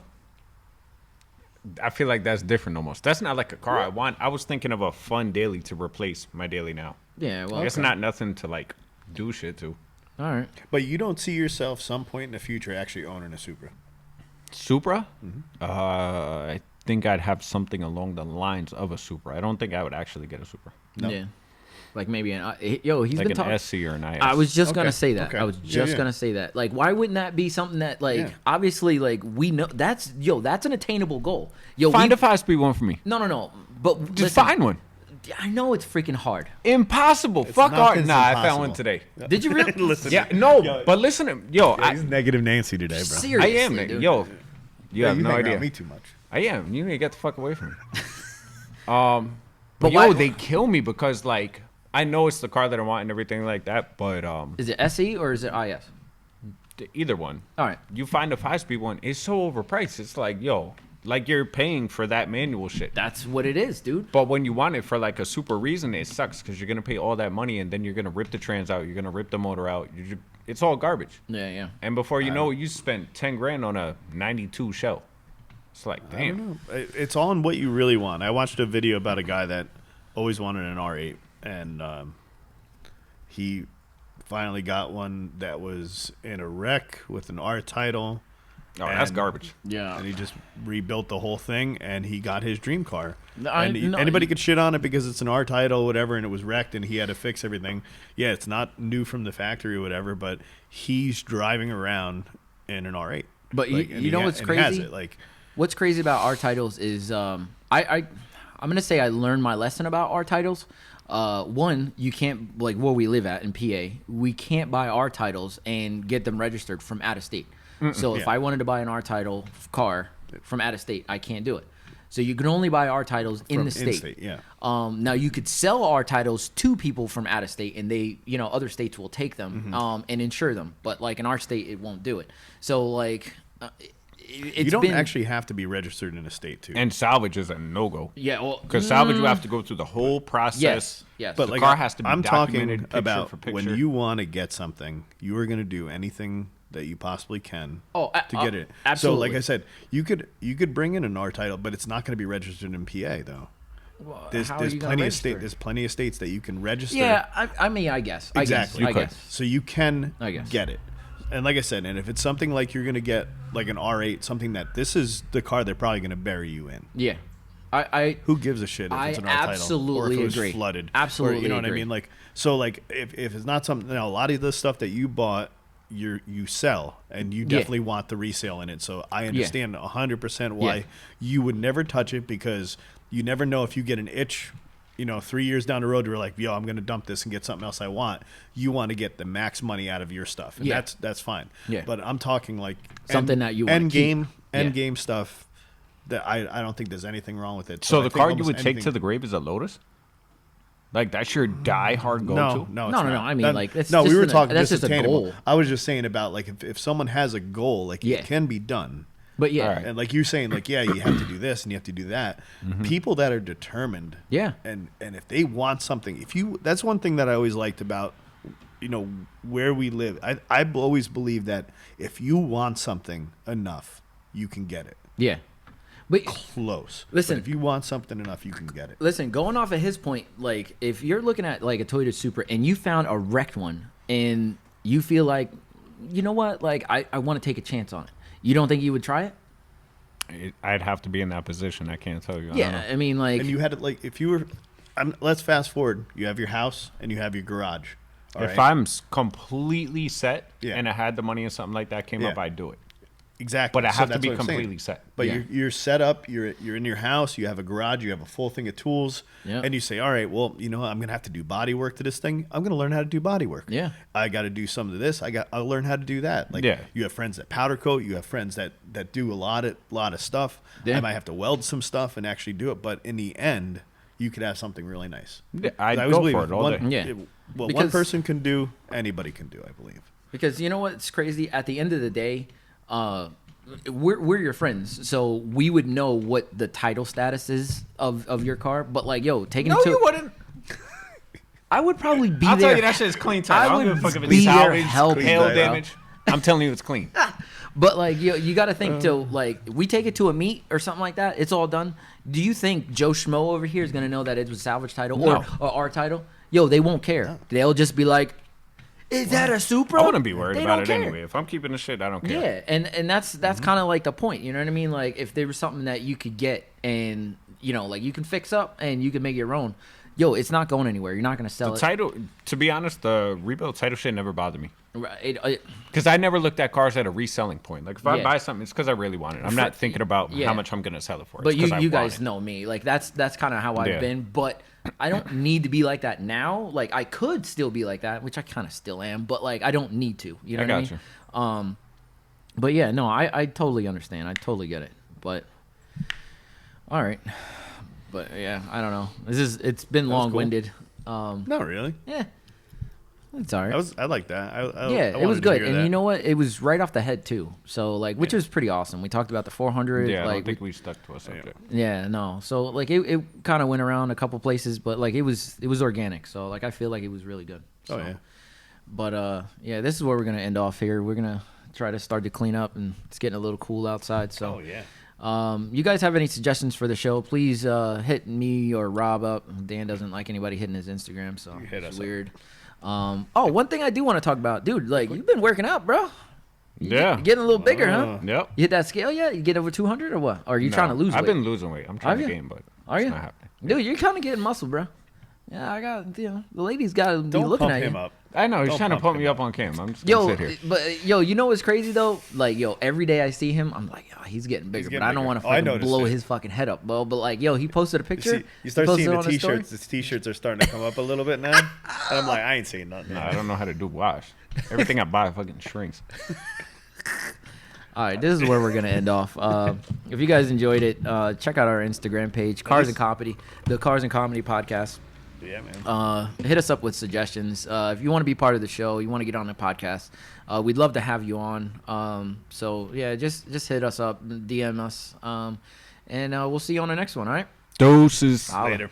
I feel like that's different almost. That's not like a car I want. I was thinking of a fun daily to replace my daily now. yeah, well, It's not nothing to like do shit to. all right. But you don't see yourself some point in the future actually owning a Supra. Supra? Mm-hmm. I think I'd have something along the lines of a Supra. I don't think I would actually get a Supra. No. Yeah, like maybe an yo. He's Like been an talking. SC or an IS. I was just Okay, gonna say that. okay. I was Yeah, just yeah. gonna say that. Like, why wouldn't that be something that, like, Yeah. obviously, like, we know that's that's an attainable goal. Yo, Find we, a 5-speed one for me. no. But Just listen, find one. I know it's freaking hard. Impossible. Fuck not art. that it's Nah, I impossible. found one today. Did you really? Listen, Yeah, no, but listen to yo. he's negative Nancy today, bro. Seriously, I am, dude. yo. You have you no hang idea. around me too much. I am. You need to get the fuck away from me. But But why- yo, they kill me because like I know it's the car that I want and everything like that, but Is it SE or is it IS? either one. All right. You find a 5-speed one, it's so overpriced. It's like yo, like you're paying for that manual shit. That's what it is, dude. But when you want it for like a super reason, it sucks because you're gonna pay all that money and then you're gonna rip the trans out, you're gonna rip the motor out. it's all garbage. Yeah. And before you know it, you spent 10 grand on a 92 shell. It's like, I damn. don't know. It's all in what you really want. I watched a video about a guy that always wanted an R8, and he finally got one that was in a wreck with an R title. Oh, that's And- garbage. Yeah. And he just rebuilt the whole thing, and he got his dream car. No, Anybody could shit on it because it's an R title, whatever, and it was wrecked, and he had to fix everything. Yeah, it's not new from the factory or whatever, but he's driving around in an R8. But Like, you and he know ha- what's and he has crazy? it, like, What's crazy about R titles is I'm gonna say I learned my lesson about R titles. One, you can't, like where we live at in PA, we can't buy R titles and get them registered from out of state. So if Yeah. I wanted to buy an R title car from out of state, I can't do it. So you can only buy R titles in from the state. in-state, yeah. Now you could sell R titles to people from out of state, and they, other states will take them and insure them. But like in our state, it won't do it. So like, it's You don't been, actually have to be registered in a state, too. And salvage is a no-go. yeah. Well, Because salvage, you have to go through the whole process. yes. But The like car has to be I'm documented talking picture about for picture. when you want to get something, you are going to do anything that you possibly can to get it. absolutely. So, like I said, you could bring in an R title, but it's not going to be registered in PA though. There's how are you gonna plenty of register? there's plenty of states that you can register. Yeah, I mean, I guess. exactly. I guess. So you can I guess. get it. And like I said, and if it's something like you're going to get like an R8, something that this is the car they're probably going to bury you in. Yeah. I Who gives a shit if I it's an R title absolutely or if it was agree. flooded? Absolutely or, you know what I agree. mean? Like, so like if it's not something, a lot of the stuff that you bought, you sell, and you definitely want the resale in it. So I understand 100% why Yeah. you would never touch it, because you never know if you get an itch. 3 years down the road, you're like, yo, I'm going to dump this and get something else I want. You want to get the max money out of your stuff. And Yeah. that's fine. Yeah. But I'm talking like Something that you wanna end keep. game, Yeah. game stuff that I don't think there's anything wrong with it. So I the think car you almost would take to anything- the grave is a Lotus? Like, that's your die-hard go-to? No, it's No, not. I mean, like, that's no, just we were an- talking. that's This just is a attainable. goal. I was just saying about like if someone has a goal, like Yeah. it can be done. but yeah. All right. And like you're saying, like you have to do this and you have to do that. People that are determined, Yeah. and if they want something, that's one thing that I always liked about where we live. I always believe that if you want something enough, you can get it. Yeah. But Close. Listen. But if you want something enough, you can get it. listen, going off of his point, like if you're looking at like a Toyota Supra and you found a wrecked one and you feel like, you know what, like I want to take a chance on it. You don't think you would try it? I'd have to be in that position. I can't tell you. I don't Yeah. know. I mean, like, And you had it like if you were. Let's fast forward. You have your house and you have your garage. All If right? I'm completely set Yeah. and I had the money and something like that came Yeah. up, I'd do it. Exactly. But I So have to that's be what I'm saying. completely set. But Yeah. you're set up. You're in your house. You have a garage. You have a full thing of tools. Yeah. And you say, all right, well, I'm gonna have to do body work to this thing. I'm gonna learn how to do body work. Yeah. I got to do some of this. I'll learn how to do that. Like Yeah. you have friends that powder coat. You have friends that do a lot of stuff. Yeah. I might have to weld some stuff and actually do it. But in the end, you could have something really nice. Yeah, I'd I always go believe for it all one- day. Yeah. One Because- person can do, anybody can do. I believe. because you know what's crazy? At the end of the day, we're your friends, so we would know what the title status is of your car. But like, yo, taking No, it to, you wouldn't. I would probably be I'll there. tell you that shit's clean title. I I don't would give a fuck if be it's there salvage, helping, hail bro. damage. I'm telling you, it's clean. But like, you got to think to like, we take it to a meet or something like that. It's all done. Do you think Joe Schmo over here is gonna know that it was salvage title No. or our title? Yo, they won't care. They'll just be like, "Is that a Supra?" I wouldn't be worried They about don't it care. anyway. If I'm keeping the shit, I don't care. Yeah, and that's kind of like the point. You know what I mean? Like if there was something that you could get and like you can fix up and you can make your own. Yo, it's not going anywhere. You're not gonna sell The it. title, to be honest, the rebuild title shit never bothered me. Right, Because I never looked at cars at a reselling point. Like if I Yeah. buy something, it's because I really want it. I'm not thinking about yeah. how much I'm gonna sell it for. But It's 'cause I you want guys it. know me. Like that's kind of how I've Yeah. been. But I don't need to be like that now. Like I could still be like that, which I kind of still am. But like I don't need to. You know I what I got mean? But yeah, no, I totally understand. I totally get it. But all right. But yeah, I don't know. It's been was cool. long-winded. Not really. Yeah, it's all right. I like that. I Yeah, it wanted was to good, hear and that. you know what? It was right off the head too. So like, which Yeah. was pretty awesome. We talked about the 400. Yeah, I like, don't think we stuck to a subject. yeah, no. So like, it kind of went around a couple places, but like, it was organic. So like, I feel like it was really good. Oh So, yeah. But yeah, this is where we're gonna end off here. We're gonna try to start to clean up, and it's getting a little cool outside. So, Oh yeah. you guys have any suggestions for the show? Please hit me or Rob up. Dan doesn't like anybody hitting his Instagram, so You hit it's us weird. One thing I do want to talk about, dude. Like, you've been working out, bro. Yeah. You're getting a little bigger, huh? Yep. You hit that scale yet? You get over 200 or what? Or are you trying to lose weight? I've been losing weight. I'm trying Are to you? gain, but Are it's you? not happening. Dude, you're kind of getting muscle, bro. Yeah, I got, the ladies got to be Don't looking pump at him you. up. I know he's Don't trying to pump pump him me up. up on cam. I'm just gonna sit here. But you know what's crazy though? Like, every day I see him, I'm like, he's getting bigger, getting but I don't bigger. want to Oh, I fucking noticed blow it. his fucking head up, bro. But like, he posted a picture. You start He seeing posted the it on his story. t-shirts. The t-shirts are starting to come up a little bit now, and I'm like, I ain't seeing nothing. No, I don't know how to do wash. Everything I buy fucking shrinks. All right, this is where we're gonna end off. If you guys enjoyed it, check out our Instagram page, Cars and Comedy, the Cars and Comedy podcast. Yeah, man. Hit us up with suggestions. If you want to be part of the show, you want to get on the podcast, we'd love to have you on. So yeah, just hit us up, DM us, and we'll see you on the next one. All right. Doses. Holla. Later.